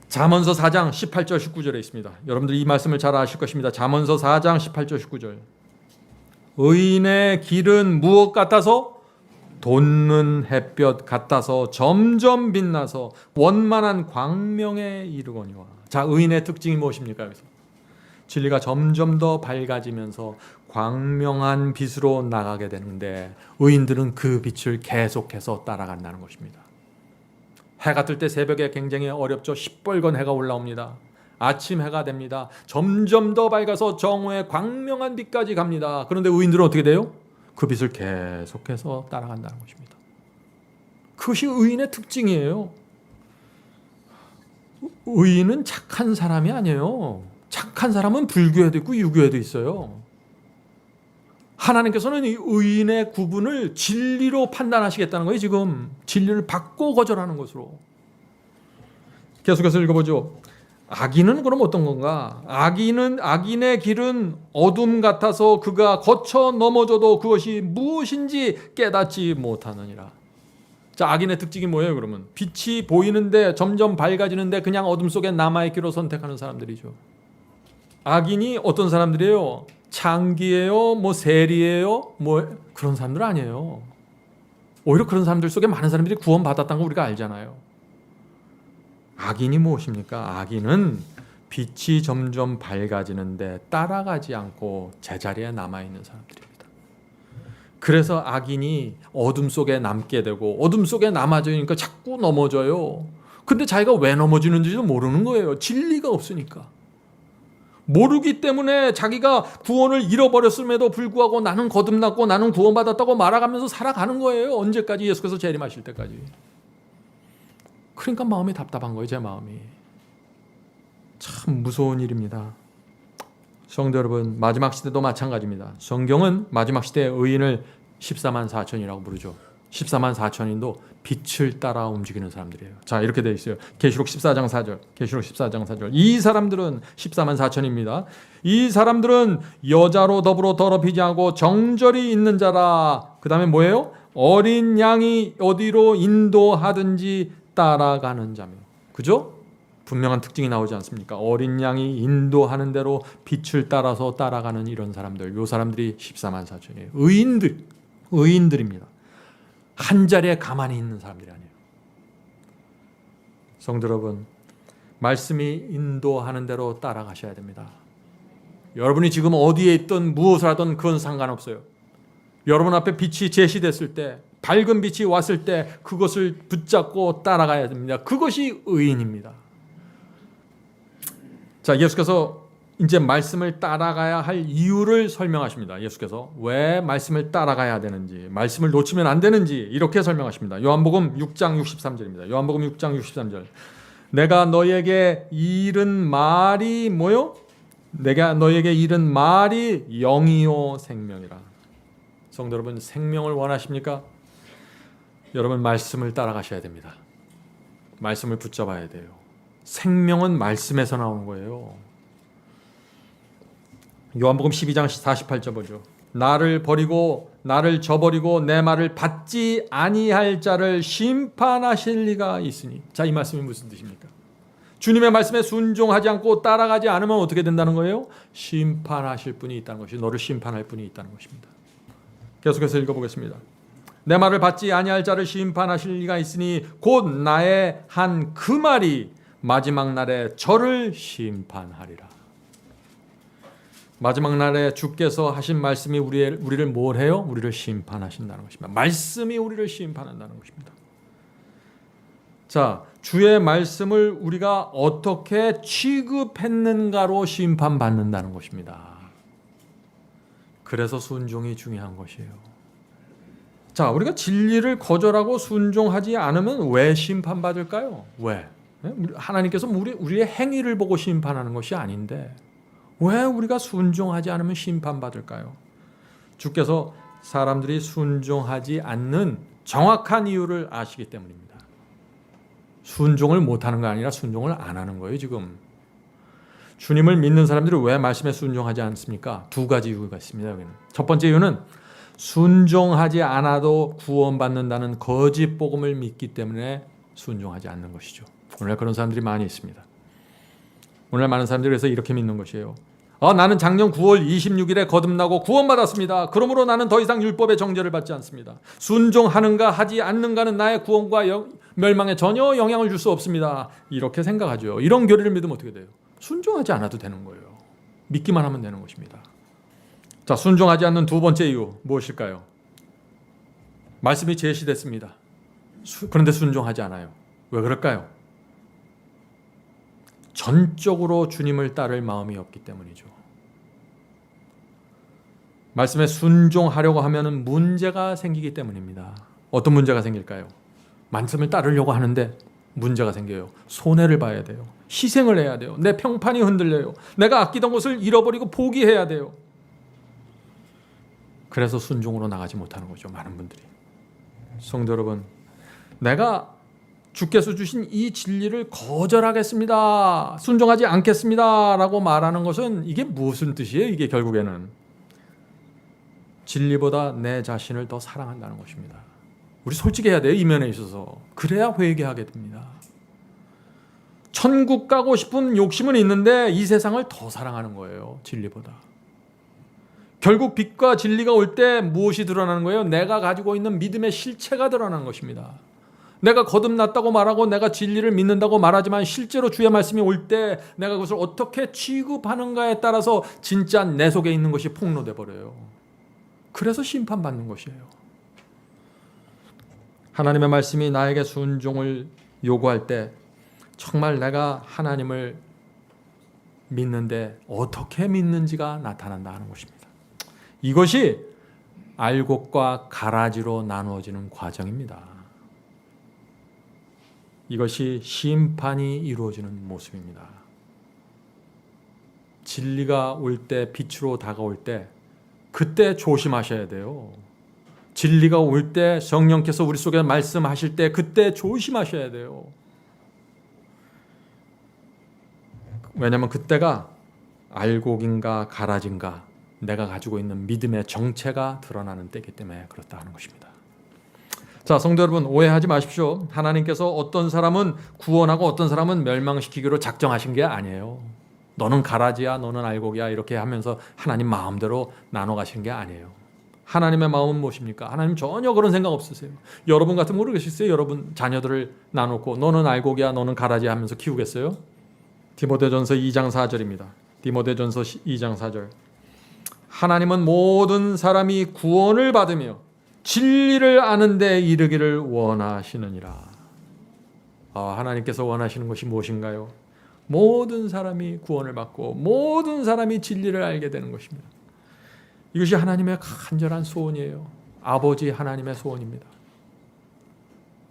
잠언서 4장 18절 19절에 있습니다. 여러분들이 이 말씀을 잘 아실 것입니다. 잠언서 4장 18절 19절. 의인의 길은 무엇 같아서? 돋는 햇볕 같아서 점점 빛나서 원만한 광명에 이르거니와. 자, 의인의 특징이 무엇입니까? 여기서 진리가 점점 더 밝아지면서 광명한 빛으로 나가게 되는데 의인들은 그 빛을 계속해서 따라간다는 것입니다. 해가 뜰 때 새벽에 굉장히 어렵죠. 시뻘건 해가 올라옵니다. 아침 해가 됩니다. 점점 더 밝아서 정오의 광명한 빛까지 갑니다. 그런데 의인들은 어떻게 돼요? 그 빛을 계속해서 따라간다는 것입니다. 그것이 의인의 특징이에요. 의인은 착한 사람이 아니에요. 착한 사람은 불교에도 있고 유교에도 있어요. 하나님께서는 이 의인의 구분을 진리로 판단하시겠다는 거예요. 지금 진리를 받고 거절하는 것으로. 계속해서 읽어보죠. 악인은 그럼 어떤 건가? 악인의 길은 어둠 같아서 그가 거쳐 넘어져도 그것이 무엇인지 깨닫지 못하느니라. 자, 악인의 특징이 뭐예요? 그러면 빛이 보이는데 점점 밝아지는데 그냥 어둠 속에 남아있기로 선택하는 사람들이죠. 악인이 어떤 사람들이에요? 창기예요? 뭐 세리예요? 뭐 그런 사람들 아니에요. 오히려 그런 사람들 속에 많은 사람들이 구원받았다는 거 우리가 알잖아요. 악인이 무엇입니까? 악인은 빛이 점점 밝아지는데 따라가지 않고 제자리에 남아있는 사람들입니다. 그래서 악인이 어둠 속에 남게 되고 어둠 속에 남아지니까 자꾸 넘어져요. 근데 자기가 왜 넘어지는지도 모르는 거예요. 진리가 없으니까. 모르기 때문에 자기가 구원을 잃어버렸음에도 불구하고 나는 거듭났고 나는 구원받았다고 말아가면서 살아가는 거예요. 언제까지? 예수께서 재림하실 때까지. 그러니까 마음이 답답한 거예요. 제 마음이. 참 무서운 일입니다. 성도 여러분, 마지막 시대도 마찬가지입니다. 성경은 마지막 시대의 의인을 14만 4천이라고 부르죠. 14만 4천인도 빛을 따라 움직이는 사람들이에요. 자, 이렇게 되어 있어요. 계시록 14장 4절. 계시록 14장 4절. 이 사람들은 14만 4천입니다. 이 사람들은 여자로 더불어 더럽히지 않고 정절이 있는 자라. 그 다음에 뭐예요? 어린 양이 어디로 인도하든지 따라가는 자며. 그죠? 분명한 특징이 나오지 않습니까? 어린 양이 인도하는 대로 빛을 따라서 따라가는 이런 사람들. 이 사람들이 14만 4천이에요. 의인들입니다. 한 자리에 가만히 있는 사람들이 아니에요. 성도 여러분, 말씀이 인도하는 대로 따라가셔야 됩니다. 여러분이 지금 어디에 있든 무엇을 하든 그건 상관없어요. 여러분 앞에 빛이 제시됐을 때, 밝은 빛이 왔을 때 그것을 붙잡고 따라가야 됩니다. 그것이 의인입니다. 자, 예수께서 이제 말씀을 따라가야 할 이유를 설명하십니다. 예수께서 왜 말씀을 따라가야 되는지, 말씀을 놓치면 안 되는지 이렇게 설명하십니다. 요한복음 6장 63절입니다. 요한복음 6장 63절. 내가 너에게 이른 말이 뭐요? 내가 너에게 이른 말이 영이요 생명이라. 성도 여러분, 생명을 원하십니까? 여러분, 말씀을 따라가셔야 됩니다. 말씀을 붙잡아야 돼요. 생명은 말씀에서 나오는 거예요. 요한복음 12장 48절 보죠. 나를 버리고 나를 저버리고 내 말을 받지 아니할 자를 심판하실 리가 있으니. 자, 이 말씀이 무슨 뜻입니까? 주님의 말씀에 순종하지 않고 따라가지 않으면 어떻게 된다는 거예요? 심판하실 분이 있다는 것이, 너를 심판할 분이 있다는 것입니다. 계속해서 읽어보겠습니다. 내 말을 받지 아니할 자를 심판하실 리가 있으니 곧 나의 한 그 말이 마지막 날에 저를 심판하리라. 마지막 날에 주께서 하신 말씀이 우리를 뭘 해요? 우리를 심판하신다는 것입니다. 말씀이 우리를 심판한다는 것입니다. 자, 주의 말씀을 우리가 어떻게 취급했는가로 심판받는다는 것입니다. 그래서 순종이 중요한 것이에요. 자, 우리가 진리를 거절하고 순종하지 않으면 왜 심판받을까요? 왜? 하나님께서 우리의 행위를 보고 심판하는 것이 아닌데 왜 우리가 순종하지 않으면 심판받을까요? 주께서 사람들이 순종하지 않는 정확한 이유를 아시기 때문입니다. 순종을 못하는 거 아니라 순종을 안 하는 거예요, 지금. 주님을 믿는 사람들이 왜 말씀에 순종하지 않습니까? 두 가지 이유가 있습니다, 여기는. 첫 번째 이유는 순종하지 않아도 구원받는다는 거짓 복음을 믿기 때문에 순종하지 않는 것이죠. 오늘 그런 사람들이 많이 있습니다. 오늘 많은 사람들이 그래서 이렇게 믿는 것이에요. 나는 작년 9월 26일에 거듭나고 구원받았습니다. 그러므로 나는 더 이상 율법의 정죄를 받지 않습니다. 순종하는가 하지 않는가는 나의 구원과 멸망에 전혀 영향을 줄 수 없습니다. 이렇게 생각하죠. 이런 교리를 믿으면 어떻게 돼요? 순종하지 않아도 되는 거예요. 믿기만 하면 되는 것입니다. 자, 순종하지 않는 두 번째 이유 무엇일까요? 말씀이 제시됐습니다. 그런데 순종하지 않아요. 왜 그럴까요? 전적으로 주님을 따를 마음이 없기 때문이죠. 말씀에 순종하려고 하면 문제가 생기기 때문입니다. 어떤 문제가 생길까요? 말씀을 따르려고 하는데 문제가 생겨요. 손해를 봐야 돼요. 희생을 해야 돼요. 내 평판이 흔들려요. 내가 아끼던 것을 잃어버리고 포기해야 돼요. 그래서 순종으로 나가지 못하는 거죠. 많은 분들이. 성도 여러분, 내가 주께서 주신 이 진리를 거절하겠습니다. 순종하지 않겠습니다. 라고 말하는 것은 이게 무슨 뜻이에요? 이게 결국에는 진리보다 내 자신을 더 사랑한다는 것입니다. 우리 솔직해야 돼요. 이 면에 있어서. 그래야 회개하게 됩니다. 천국 가고 싶은 욕심은 있는데 이 세상을 더 사랑하는 거예요. 진리보다. 결국 빛과 진리가 올 때 무엇이 드러나는 거예요? 내가 가지고 있는 믿음의 실체가 드러나는 것입니다. 내가 거듭났다고 말하고 내가 진리를 믿는다고 말하지만 실제로 주의 말씀이 올 때 내가 그것을 어떻게 취급하는가에 따라서 진짜 내 속에 있는 것이 폭로돼 버려요. 그래서 심판받는 것이에요. 하나님의 말씀이 나에게 순종을 요구할 때 정말 내가 하나님을 믿는데 어떻게 믿는지가 나타난다 하는 것입니다. 이것이 알곡과 가라지로 나누어지는 과정입니다. 이것이 심판이 이루어지는 모습입니다. 진리가 올 때, 빛으로 다가올 때 그때 조심하셔야 돼요. 진리가 올 때, 성령께서 우리 속에 말씀하실 때 그때 조심하셔야 돼요. 왜냐하면 그때가 알곡인가 가라지인가 내가 가지고 있는 믿음의 정체가 드러나는 때이기 때문에 그렇다 하는 것입니다. 자, 성도 여러분, 오해하지 마십시오. 하나님께서 어떤 사람은 구원하고 어떤 사람은 멸망시키기로 작정하신 게 아니에요. 너는 가라지야, 너는 알곡이야 이렇게 하면서 하나님 마음대로 나눠 가시는 게 아니에요. 하나님의 마음은 무엇입니까? 하나님 전혀 그런 생각 없으세요. 여러분 같으면 모르겠어요. 여러분 자녀들을 나놓고 너는 알곡이야, 너는 가라지야 하면서 키우겠어요? 디모데전서 2장 4절입니다. 디모데전서 2장 4절. 하나님은 모든 사람이 구원을 받으며 진리를 아는 데 이르기를 원하시느니라. 하나님께서 원하시는 것이 무엇인가요? 모든 사람이 구원을 받고 모든 사람이 진리를 알게 되는 것입니다. 이것이 하나님의 간절한 소원이에요. 아버지 하나님의 소원입니다.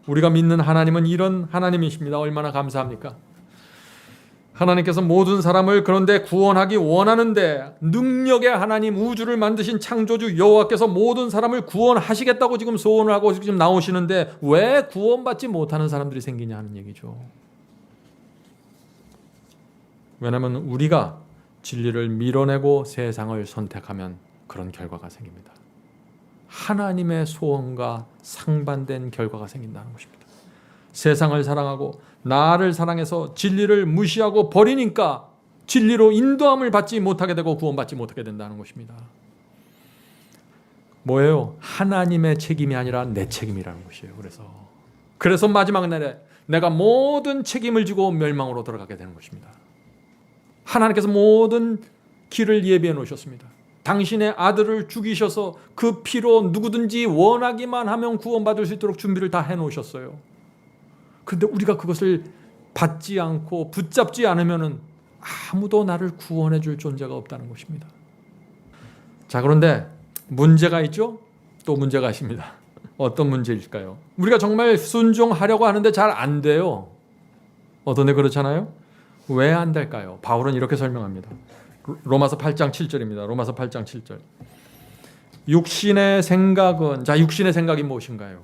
우리가 믿는 하나님은 이런 하나님이십니다. 얼마나 감사합니까? 하나님께서 모든 사람을 그런데 구원하기 원하는데 능력의 하나님, 우주를 만드신 창조주 여호와께서 모든 사람을 구원하시겠다고 지금 소원을 하고 지금 나오시는데 왜 구원받지 못하는 사람들이 생기냐 하는 얘기죠. 왜냐하면 우리가 진리를 밀어내고 세상을 선택하면 그런 결과가 생깁니다. 하나님의 소원과 상반된 결과가 생긴다는 것입니다. 세상을 사랑하고 나를 사랑해서 진리를 무시하고 버리니까 진리로 인도함을 받지 못하게 되고 구원받지 못하게 된다는 것입니다. 뭐예요? 하나님의 책임이 아니라 내 책임이라는 것이에요. 그래서 마지막 날에 내가 모든 책임을 지고 멸망으로 들어가게 되는 것입니다. 하나님께서 모든 길을 예비해 놓으셨습니다. 당신의 아들을 죽이셔서 그 피로 누구든지 원하기만 하면 구원받을 수 있도록 준비를 다 해놓으셨어요. 그런데 우리가 그것을 받지 않고 붙잡지 않으면 아무도 나를 구원해 줄 존재가 없다는 것입니다. 자, 그런데 문제가 있죠? 또 문제가 있습니다. 어떤 문제일까요? 우리가 정말 순종하려고 하는데 잘 안 돼요. 어떤 데 그렇잖아요? 왜 안 될까요? 바울은 이렇게 설명합니다. 로마서 8장 7절입니다. 로마서 8장 7절. 육신의 생각은, 자, 육신의 생각이 무엇인가요?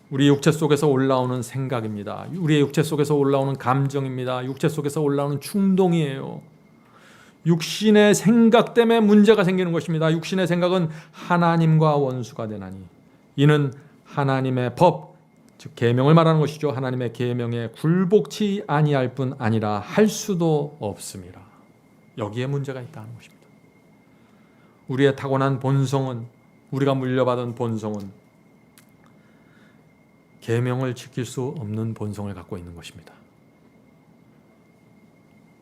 우리 육체 속에서 올라오는 생각입니다. 우리의 육체 속에서 올라오는 감정입니다. 육체 속에서 올라오는 충동이에요. 육신의 생각 때문에 문제가 생기는 것입니다. 육신의 생각은 하나님과 원수가 되나니 이는 하나님의 법, 즉 계명을 말하는 것이죠. 하나님의 계명에 굴복치 아니할 뿐 아니라 할 수도 없습니다. 여기에 문제가 있다는 것입니다. 우리의 타고난 본성은, 우리가 물려받은 본성은 계명을 지킬 수 없는 본성을 갖고 있는 것입니다.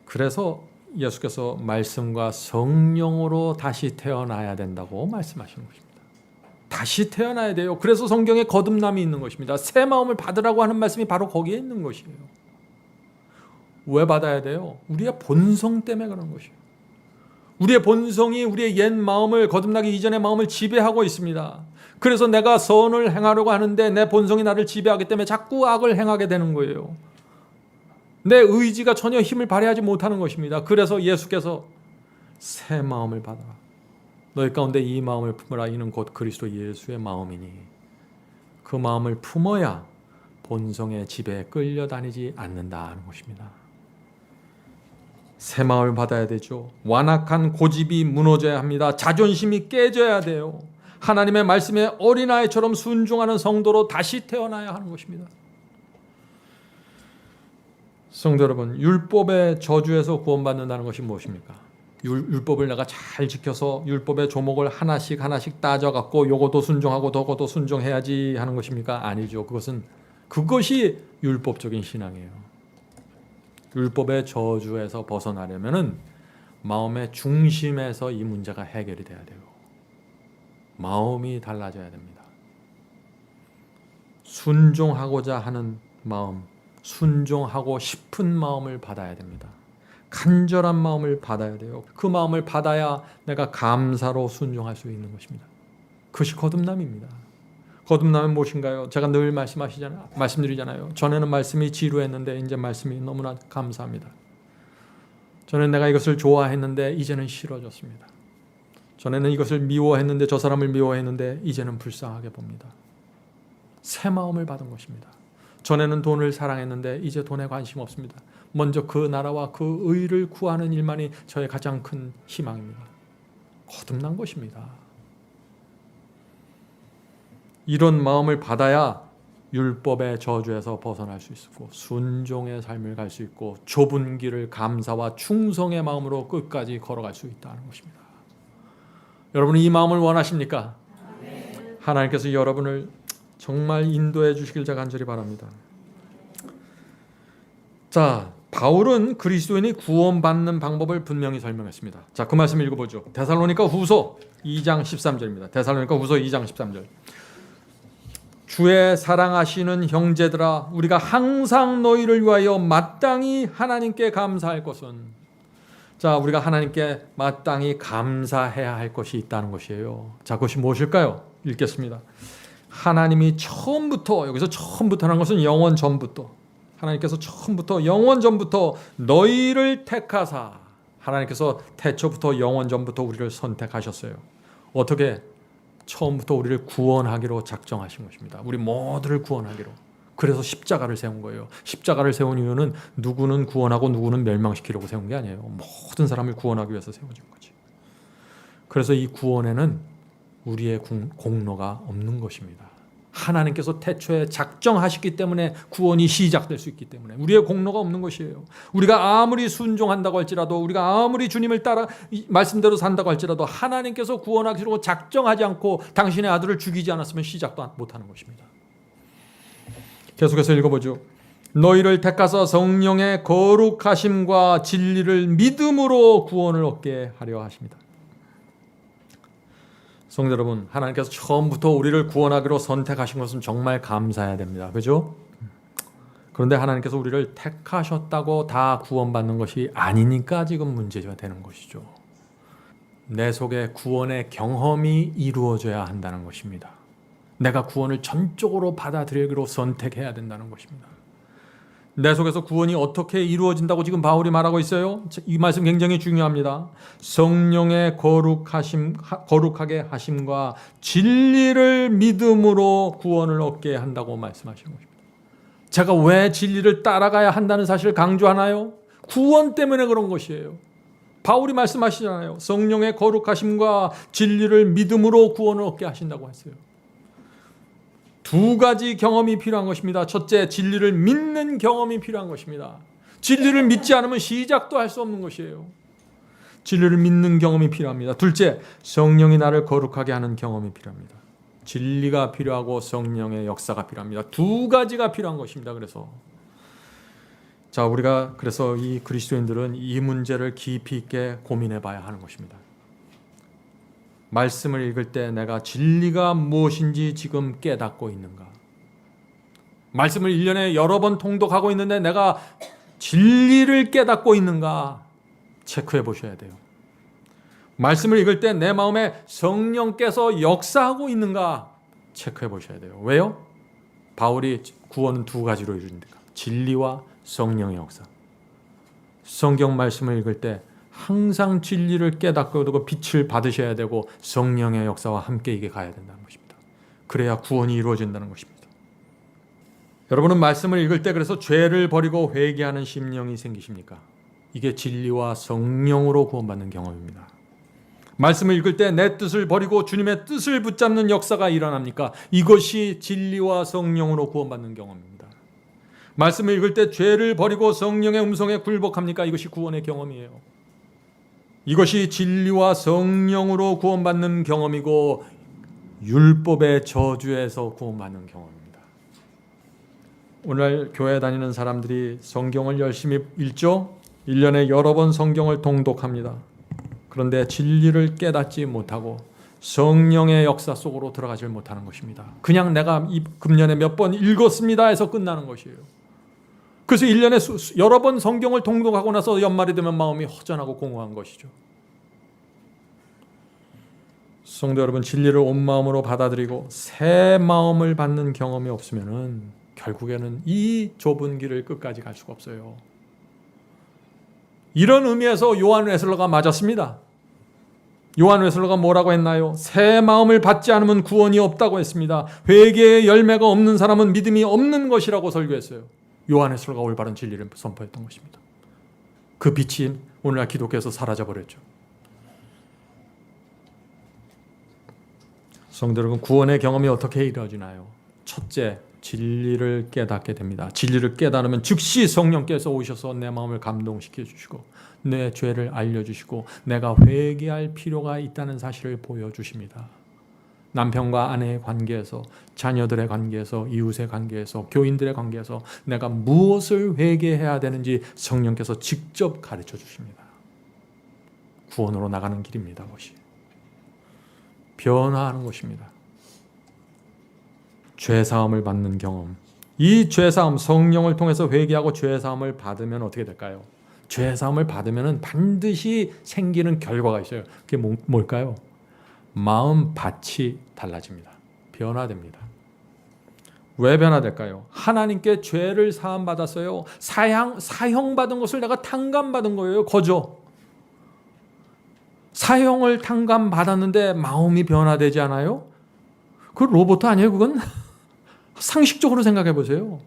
그래서 예수께서 말씀과 성령으로 다시 태어나야 된다고 말씀하시는 것입니다. 다시 태어나야 돼요. 그래서 성경에 거듭남이 있는 것입니다. 새 마음을 받으라고 하는 말씀이 바로 거기에 있는 것이에요. 왜 받아야 돼요? 우리의 본성 때문에 그런 것이에요. 우리의 본성이 우리의 옛 마음을, 거듭나기 이전의 마음을 지배하고 있습니다. 그래서 내가 선을 행하려고 하는데 내 본성이 나를 지배하기 때문에 자꾸 악을 행하게 되는 거예요. 내 의지가 전혀 힘을 발휘하지 못하는 것입니다. 그래서 예수께서 새 마음을 받아라. 너희 가운데 이 마음을 품으라. 이는 곧 그리스도 예수의 마음이니. 그 마음을 품어야 본성의 지배에 끌려다니지 않는다는 것입니다. 새 마음을 받아야 되죠. 완악한 고집이 무너져야 합니다. 자존심이 깨져야 돼요. 하나님의 말씀에 어린아이처럼 순종하는 성도로 다시 태어나야 하는 것입니다. 성도 여러분, 율법의 저주에서 구원받는다는 것이 무엇입니까? 율법을 내가 잘 지켜서 율법의 조목을 하나씩 따져갖고 요것도 순종하고 저것도 순종해야지 하는 것입니까? 아니죠. 그것이 율법적인 신앙이에요. 율법의 저주에서 벗어나려면은 마음의 중심에서 이 문제가 해결이 돼야 돼요. 마음이 달라져야 됩니다. 순종하고자 하는 마음, 순종하고 싶은 마음을 받아야 됩니다. 간절한 마음을 받아야 돼요. 그 마음을 받아야 내가 감사로 순종할 수 있는 것입니다. 그것이 거듭남입니다. 거듭남은 무엇인가요? 제가 늘 말씀드리잖아요. 전에는 말씀이 지루했는데 이제 말씀이 너무나 감사합니다. 전에는 내가 이것을 좋아했는데 이제는 싫어졌습니다. 전에는 이것을 미워했는데 저 사람을 미워했는데 이제는 불쌍하게 봅니다. 새 마음을 받은 것입니다. 전에는 돈을 사랑했는데 이제 돈에 관심 없습니다. 먼저 그 나라와 그 의를 구하는 일만이 저의 가장 큰 희망입니다. 거듭난 것입니다. 이런 마음을 받아야 율법의 저주에서 벗어날 수 있고 순종의 삶을 갈 수 있고 좁은 길을 감사와 충성의 마음으로 끝까지 걸어갈 수 있다는 것입니다. 여러분은 이 마음을 원하십니까? 하나님께서 여러분을 정말 인도해 주시길 제가 간절히 바랍니다. 자, 바울은 그리스도인이 구원받는 방법을 분명히 설명했습니다. 자, 그 말씀 읽어보죠. 데살로니가 후서 2장 13절입니다. 데살로니가 후서 2장 13절. 주의 사랑하시는 형제들아, 우리가 항상 너희를 위하여 마땅히 하나님께 감사할 것은, 자, 우리가 하나님께 마땅히 감사해야 할 것이 있다는 것이에요. 자, 그것이 무엇일까요? 읽겠습니다. 하나님이 처음부터, 여기서 처음부터라는 것은 영원 전부터, 하나님께서 처음부터 영원 전부터 너희를 택하사, 하나님께서 태초부터 영원 전부터 우리를 선택하셨어요. 어떻게? 처음부터 우리를 구원하기로 작정하신 것입니다. 우리 모두를 구원하기로. 그래서 십자가를 세운 거예요. 십자가를 세운 이유는 누구는 구원하고 누구는 멸망시키려고 세운 게 아니에요. 모든 사람을 구원하기 위해서 세워진 거지. 그래서 이 구원에는 우리의 공로가 없는 것입니다. 하나님께서 태초에 작정하셨기 때문에 구원이 시작될 수 있기 때문에 우리의 공로가 없는 것이에요. 우리가 아무리 순종한다고 할지라도, 우리가 아무리 주님을 따라 말씀대로 산다고 할지라도 하나님께서 구원하기로 작정하지 않고 당신의 아들을 죽이지 않았으면 시작도 못하는 것입니다. 계속해서 읽어보죠. 너희를 택하사 성령의 거룩하심과 진리를 믿음으로 구원을 얻게 하려 하십니다. 성도 여러분, 하나님께서 처음부터 우리를 구원하기로 선택하신 것은 정말 감사해야 됩니다. 그죠? 그런데 하나님께서 우리를 택하셨다고 다 구원받는 것이 아니니까 지금 문제가 되는 것이죠. 내 속에 구원의 경험이 이루어져야 한다는 것입니다. 내가 구원을 전적으로 받아들이기로 선택해야 된다는 것입니다. 내 속에서 구원이 어떻게 이루어진다고 지금 바울이 말하고 있어요? 이 말씀 굉장히 중요합니다. 성령의 거룩하게 하심과 진리를 믿음으로 구원을 얻게 한다고 말씀하시는 것입니다. 제가 왜 진리를 따라가야 한다는 사실을 강조하나요? 구원 때문에 그런 것이에요. 바울이 말씀하시잖아요. 성령의 거룩하심과 진리를 믿음으로 구원을 얻게 하신다고 했어요. 두 가지 경험이 필요한 것입니다. 첫째, 진리를 믿는 경험이 필요한 것입니다. 진리를 믿지 않으면 시작도 할 수 없는 것이에요. 진리를 믿는 경험이 필요합니다. 둘째, 성령이 나를 거룩하게 하는 경험이 필요합니다. 진리가 필요하고 성령의 역사가 필요합니다. 두 가지가 필요한 것입니다. 그래서 이 그리스도인들은 이 문제를 깊이 있게 고민해 봐야 하는 것입니다. 말씀을 읽을 때 내가 진리가 무엇인지 지금 깨닫고 있는가? 말씀을 1년에 여러 번 통독하고 있는데 내가 진리를 깨닫고 있는가 체크해 보셔야 돼요. 말씀을 읽을 때 내 마음에 성령께서 역사하고 있는가 체크해 보셔야 돼요. 왜요? 바울이 구원은 두 가지로 이루어집니다. 진리와 성령의 역사. 성경 말씀을 읽을 때 항상 진리를 깨닫고 그 빛을 받으셔야 되고 성령의 역사와 함께 이게 가야 된다는 것입니다. 그래야 구원이 이루어진다는 것입니다. 여러분은 말씀을 읽을 때 그래서 죄를 버리고 회개하는 심령이 생기십니까? 이게 진리와 성령으로 구원받는 경험입니다. 말씀을 읽을 때 내 뜻을 버리고 주님의 뜻을 붙잡는 역사가 일어납니까? 이것이 진리와 성령으로 구원받는 경험입니다. 말씀을 읽을 때 죄를 버리고 성령의 음성에 굴복합니까? 이것이 구원의 경험이에요. 이것이 진리와 성령으로 구원받는 경험이고 율법의 저주에서 구원받는 경험입니다. 오늘 교회 다니는 사람들이 성경을 열심히 읽죠? 1년에 여러 번 성경을 통독합니다. 그런데 진리를 깨닫지 못하고 성령의 역사 속으로 들어가질 못하는 것입니다. 그냥 내가 이 금년에 몇 번 읽었습니다 해서 끝나는 것이에요. 그래서 1년에 여러 번 성경을 통독하고 나서 연말이 되면 마음이 허전하고 공허한 것이죠. 성도 여러분, 진리를 온 마음으로 받아들이고 새 마음을 받는 경험이 없으면 결국에는 이 좁은 길을 끝까지 갈 수가 없어요. 이런 의미에서 요한 웨슬러가 맞았습니다. 요한 웨슬러가 뭐라고 했나요? 새 마음을 받지 않으면 구원이 없다고 했습니다. 회개의 열매가 없는 사람은 믿음이 없는 것이라고 설교했어요. 요한 웨슬러가 올바른 진리를 선포했던 것입니다. 그 빛이 오늘날 기독교에서 사라져버렸죠. 성도 여러분, 구원의 경험이 어떻게 이루어지나요? 첫째, 진리를 깨닫게 됩니다. 진리를 깨달으면 즉시 성령께서 오셔서 내 마음을 감동시켜 주시고 내 죄를 알려주시고 내가 회개할 필요가 있다는 사실을 보여주십니다. 남편과 아내의 관계에서, 자녀들의 관계에서, 이웃의 관계에서, 교인들의 관계에서 내가 무엇을 회개해야 되는지 성령께서 직접 가르쳐 주십니다. 구원으로 나가는 길입니다. 그것이 변화하는 것입니다. 죄사함을 받는 경험. 이 죄사함, 성령을 통해서 회개하고 죄사함을 받으면 어떻게 될까요? 죄사함을 받으면 반드시 생기는 결과가 있어요. 그게 뭘까요? 마음밭이 달라집니다. 변화됩니다. 왜 변화될까요? 하나님께 죄를 사함받았어요. 사형받은 것을 내가 탕감받은 거예요. 거저. 사형을 탕감받았는데 마음이 변화되지 않아요? 그 로봇 아니에요, 그건? 상식적으로 생각해 보세요.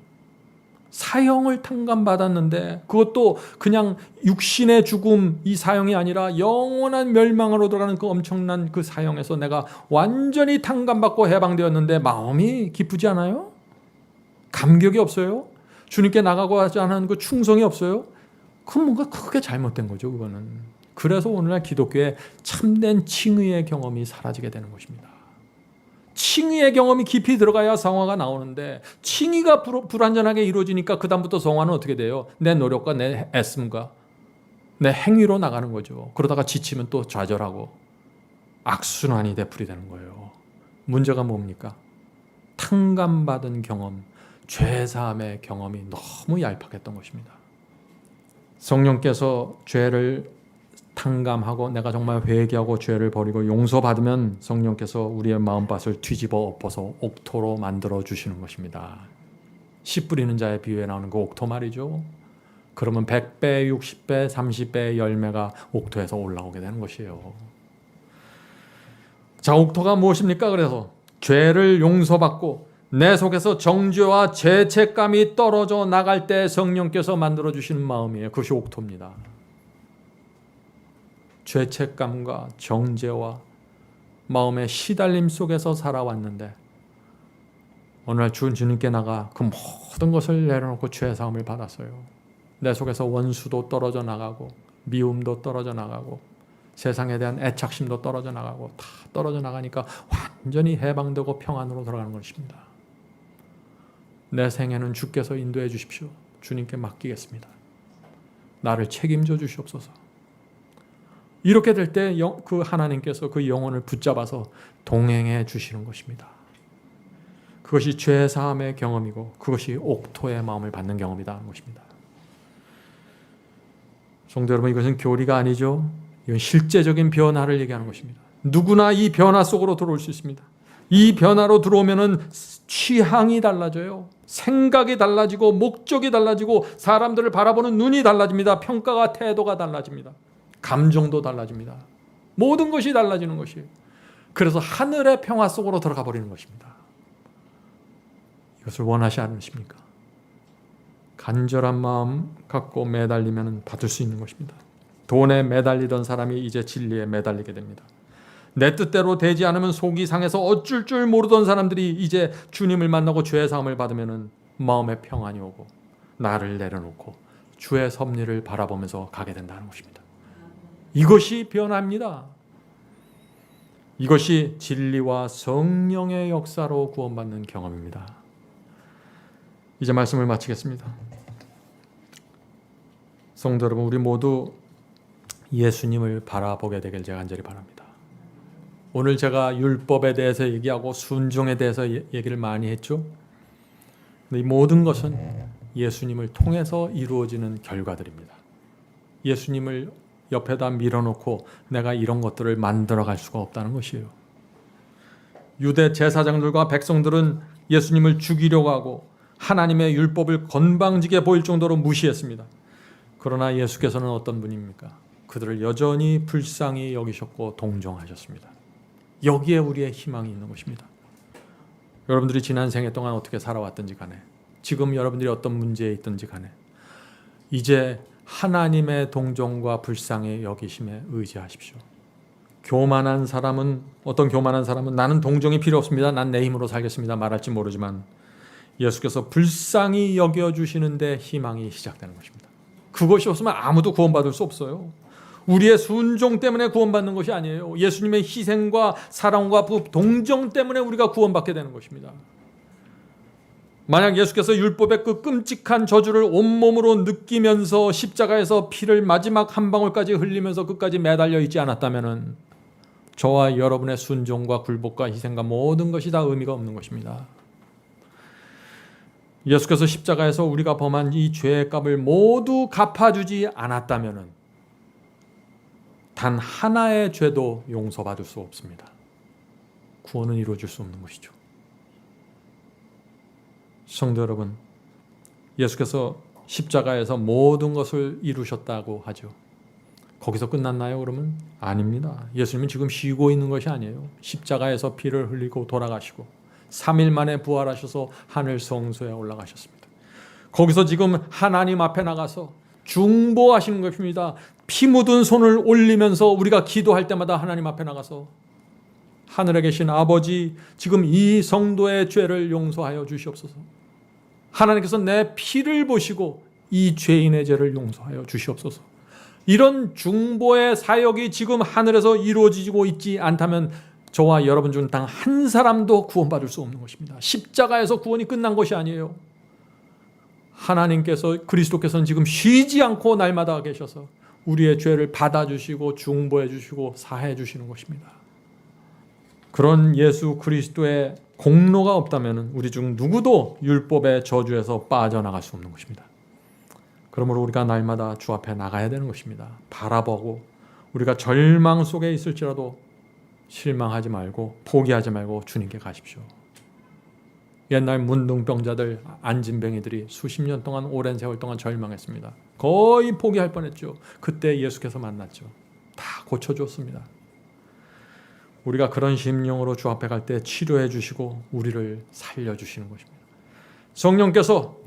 사형을 탕감받았는데 그것도 그냥 육신의 죽음, 이 사형이 아니라 영원한 멸망으로 들어가는 그 엄청난 그 사형에서 내가 완전히 탕감받고 해방되었는데 마음이 기쁘지 않아요? 감격이 없어요? 주님께 나가고 하지 않은 그 충성이 없어요? 그건 뭔가 크게 잘못된 거죠, 그거는. 그래서 오늘날 기독교에 참된 칭의의 경험이 사라지게 되는 것입니다. 칭의의 경험이 깊이 들어가야 성화가 나오는데 칭의가 불완전하게 이루어지니까 그 다음부터 성화는 어떻게 돼요? 내 노력과 내 애씀과 내 행위로 나가는 거죠. 그러다가 지치면 또 좌절하고 악순환이 되풀이되는 거예요. 문제가 뭡니까? 탕감받은 경험, 죄사함의 경험이 너무 얄팍했던 것입니다. 성령께서 죄를 탕감하고 내가 정말 회개하고 죄를 버리고 용서받으면 성령께서 우리의 마음밭을 뒤집어 엎어서 옥토로 만들어 주시는 것입니다. 씨 뿌리는 자의 비유에 나오는 그 옥토 말이죠. 그러면 100배, 60배, 30배의 열매가 옥토에서 올라오게 되는 것이에요. 자, 옥토가 무엇입니까? 그래서 죄를 용서받고 내 속에서 정죄와 죄책감이 떨어져 나갈 때 성령께서 만들어 주시는 마음이에요. 그것이 옥토입니다. 죄책감과 정죄와 마음의 시달림 속에서 살아왔는데 오늘 주님께 나가 그 모든 것을 내려놓고 죄사함을 받았어요. 내 속에서 원수도 떨어져 나가고 미움도 떨어져 나가고 세상에 대한 애착심도 떨어져 나가고 다 떨어져 나가니까 완전히 해방되고 평안으로 들어가는 것입니다. 내 생애는 주께서 인도해 주십시오. 주님께 맡기겠습니다. 나를 책임져 주시옵소서. 이렇게 될 때 그 하나님께서 그 영혼을 붙잡아서 동행해 주시는 것입니다. 그것이 죄사함의 경험이고 그것이 옥토의 마음을 받는 경험이라는 것입니다. 성도 여러분, 이것은 교리가 아니죠. 이건 실제적인 변화를 얘기하는 것입니다. 누구나 이 변화 속으로 들어올 수 있습니다. 이 변화로 들어오면은 취향이 달라져요. 생각이 달라지고 목적이 달라지고 사람들을 바라보는 눈이 달라집니다. 평가가 태도가 달라집니다. 감정도 달라집니다. 모든 것이 달라지는 것이에요. 그래서 하늘의 평화 속으로 들어가 버리는 것입니다. 이것을 원하지 않으십니까? 간절한 마음 갖고 매달리면 받을 수 있는 것입니다. 돈에 매달리던 사람이 이제 진리에 매달리게 됩니다. 내 뜻대로 되지 않으면 속이 상해서 어쩔 줄 모르던 사람들이 이제 주님을 만나고 죄의 사함을 받으면 마음에 평안이 오고 나를 내려놓고 주의 섭리를 바라보면서 가게 된다는 것입니다. 이것이 변화입니다. 이것이 진리와 성령의 역사로 구원받는 경험입니다. 이제 말씀을 마치겠습니다. 성도 여러분, 우리 모두 예수님을 바라보게 되길 제가 간절히 바랍니다. 오늘 제가 율법에 대해서 얘기하고 순종에 대해서 얘기를 많이 했죠. 근데 이 모든 것은 예수님을 통해서 이루어지는 결과들입니다. 예수님을 옆에다 밀어놓고 내가 이런 것들을 만들어갈 수가 없다는 것이에요. 유대 제사장들과 백성들은 예수님을 죽이려고 하고 하나님의 율법을 건방지게 보일 정도로 무시했습니다. 그러나 예수께서는 어떤 분입니까? 그들을 여전히 불쌍히 여기셨고 동정하셨습니다. 여기에 우리의 희망이 있는 것입니다. 여러분들이 지난 생애 동안 어떻게 살아왔든지 간에, 지금 여러분들이 어떤 문제에 있든지 간에 이제 하나님의 동정과 불쌍히 여기심에 의지하십시오. 교만한 사람은, 어떤 교만한 사람은 나는 동정이 필요 없습니다, 난 내 힘으로 살겠습니다 말할지 모르지만 예수께서 불쌍히 여겨주시는데 희망이 시작되는 것입니다. 그것이 없으면 아무도 구원받을 수 없어요. 우리의 순종 때문에 구원받는 것이 아니에요. 예수님의 희생과 사랑과 동정 때문에 우리가 구원받게 되는 것입니다. 만약 예수께서 율법의 그 끔찍한 저주를 온몸으로 느끼면서 십자가에서 피를 마지막 한 방울까지 흘리면서 끝까지 매달려 있지 않았다면 저와 여러분의 순종과 굴복과 희생과 모든 것이 다 의미가 없는 것입니다. 예수께서 십자가에서 우리가 범한 이 죄의 값을 모두 갚아주지 않았다면 단 하나의 죄도 용서받을 수 없습니다. 구원은 이루어질 수 없는 것이죠. 성도 여러분, 예수께서 십자가에서 모든 것을 이루셨다고 하죠. 거기서 끝났나요, 그러면? 아닙니다. 예수님은 지금 쉬고 있는 것이 아니에요. 십자가에서 피를 흘리고 돌아가시고 3일 만에 부활하셔서 하늘 성소에 올라가셨습니다. 거기서 지금 하나님 앞에 나가서 중보하시는 것입니다. 피 묻은 손을 올리면서 우리가 기도할 때마다 하나님 앞에 나가서 하늘에 계신 아버지, 지금 이 성도의 죄를 용서하여 주시옵소서. 하나님께서 내 피를 보시고 이 죄인의 죄를 용서하여 주시옵소서. 이런 중보의 사역이 지금 하늘에서 이루어지고 있지 않다면 저와 여러분 중 단 한 사람도 구원받을 수 없는 것입니다. 십자가에서 구원이 끝난 것이 아니에요. 하나님께서, 그리스도께서는 지금 쉬지 않고 날마다 계셔서 우리의 죄를 받아주시고 중보해 주시고 사해 주시는 것입니다. 그런 예수 그리스도의 공로가 없다면 우리 중 누구도 율법의 저주에서 빠져나갈 수 없는 것입니다. 그러므로 우리가 날마다 주 앞에 나가야 되는 것입니다. 바라보고 우리가 절망 속에 있을지라도 실망하지 말고 포기하지 말고 주님께 가십시오. 옛날 문둥병자들, 안진뱅이들이 수십 년 동안, 오랜 세월 동안 절망했습니다. 거의 포기할 뻔했죠. 그때 예수께서 만났죠. 다 고쳐줬습니다. 우리가 그런 심령으로 주 앞에 갈 때 치료해 주시고 우리를 살려주시는 것입니다. 성령께서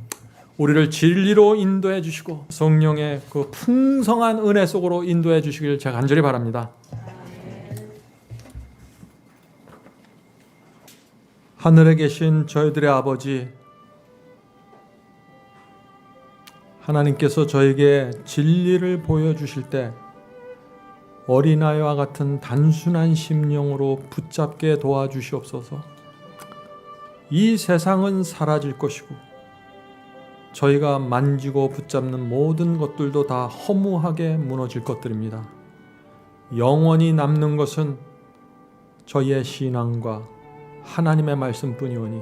우리를 진리로 인도해 주시고 성령의 그 풍성한 은혜 속으로 인도해 주시길 제가 간절히 바랍니다. 하늘에 계신 저희들의 아버지, 하나님께서 저에게 진리를 보여주실 때 어린아이와 같은 단순한 심령으로 붙잡게 도와주시옵소서. 이 세상은 사라질 것이고 저희가 만지고 붙잡는 모든 것들도 다 허무하게 무너질 것들입니다. 영원히 남는 것은 저희의 신앙과 하나님의 말씀뿐이오니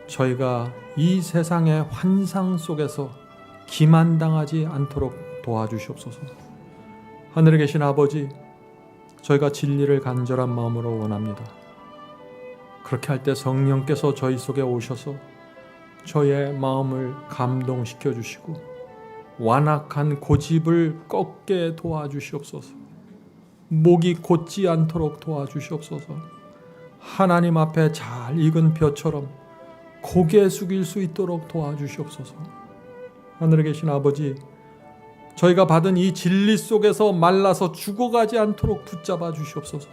저희가 이 세상의 환상 속에서 기만당하지 않도록 도와주시옵소서. 하늘에 계신 아버지, 저희가 진리를 간절한 마음으로 원합니다. 그렇게 할 때 성령께서 저희 속에 오셔서 저의 마음을 감동시켜 주시고 완악한 고집을 꺾게 도와주시옵소서. 목이 곧지 않도록 도와주시옵소서. 하나님 앞에 잘 익은 벼처럼 고개 숙일 수 있도록 도와주시옵소서. 하늘에 계신 아버지, 저희가 받은 이 진리 속에서 말라서 죽어가지 않도록 붙잡아 주시옵소서.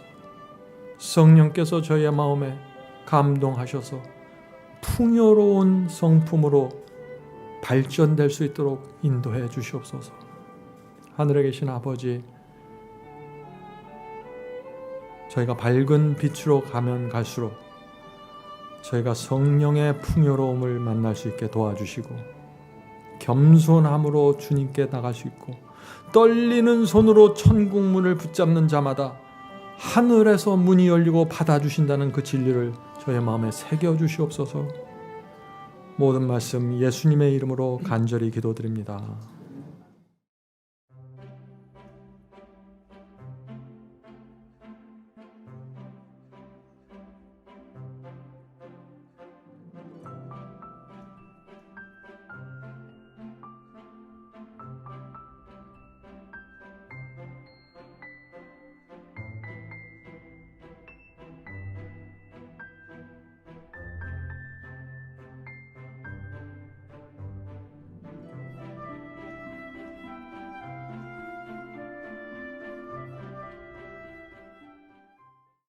성령께서 저희의 마음에 감동하셔서 풍요로운 성품으로 발전될 수 있도록 인도해 주시옵소서. 하늘에 계신 아버지, 저희가 밝은 빛으로 가면 갈수록 저희가 성령의 풍요로움을 만날 수 있게 도와주시고 겸손함으로 주님께 나갈 수 있고 떨리는 손으로 천국 문을 붙잡는 자마다 하늘에서 문이 열리고 받아주신다는 그 진리를 저의 마음에 새겨주시옵소서. 모든 말씀 예수님의 이름으로 간절히 기도드립니다.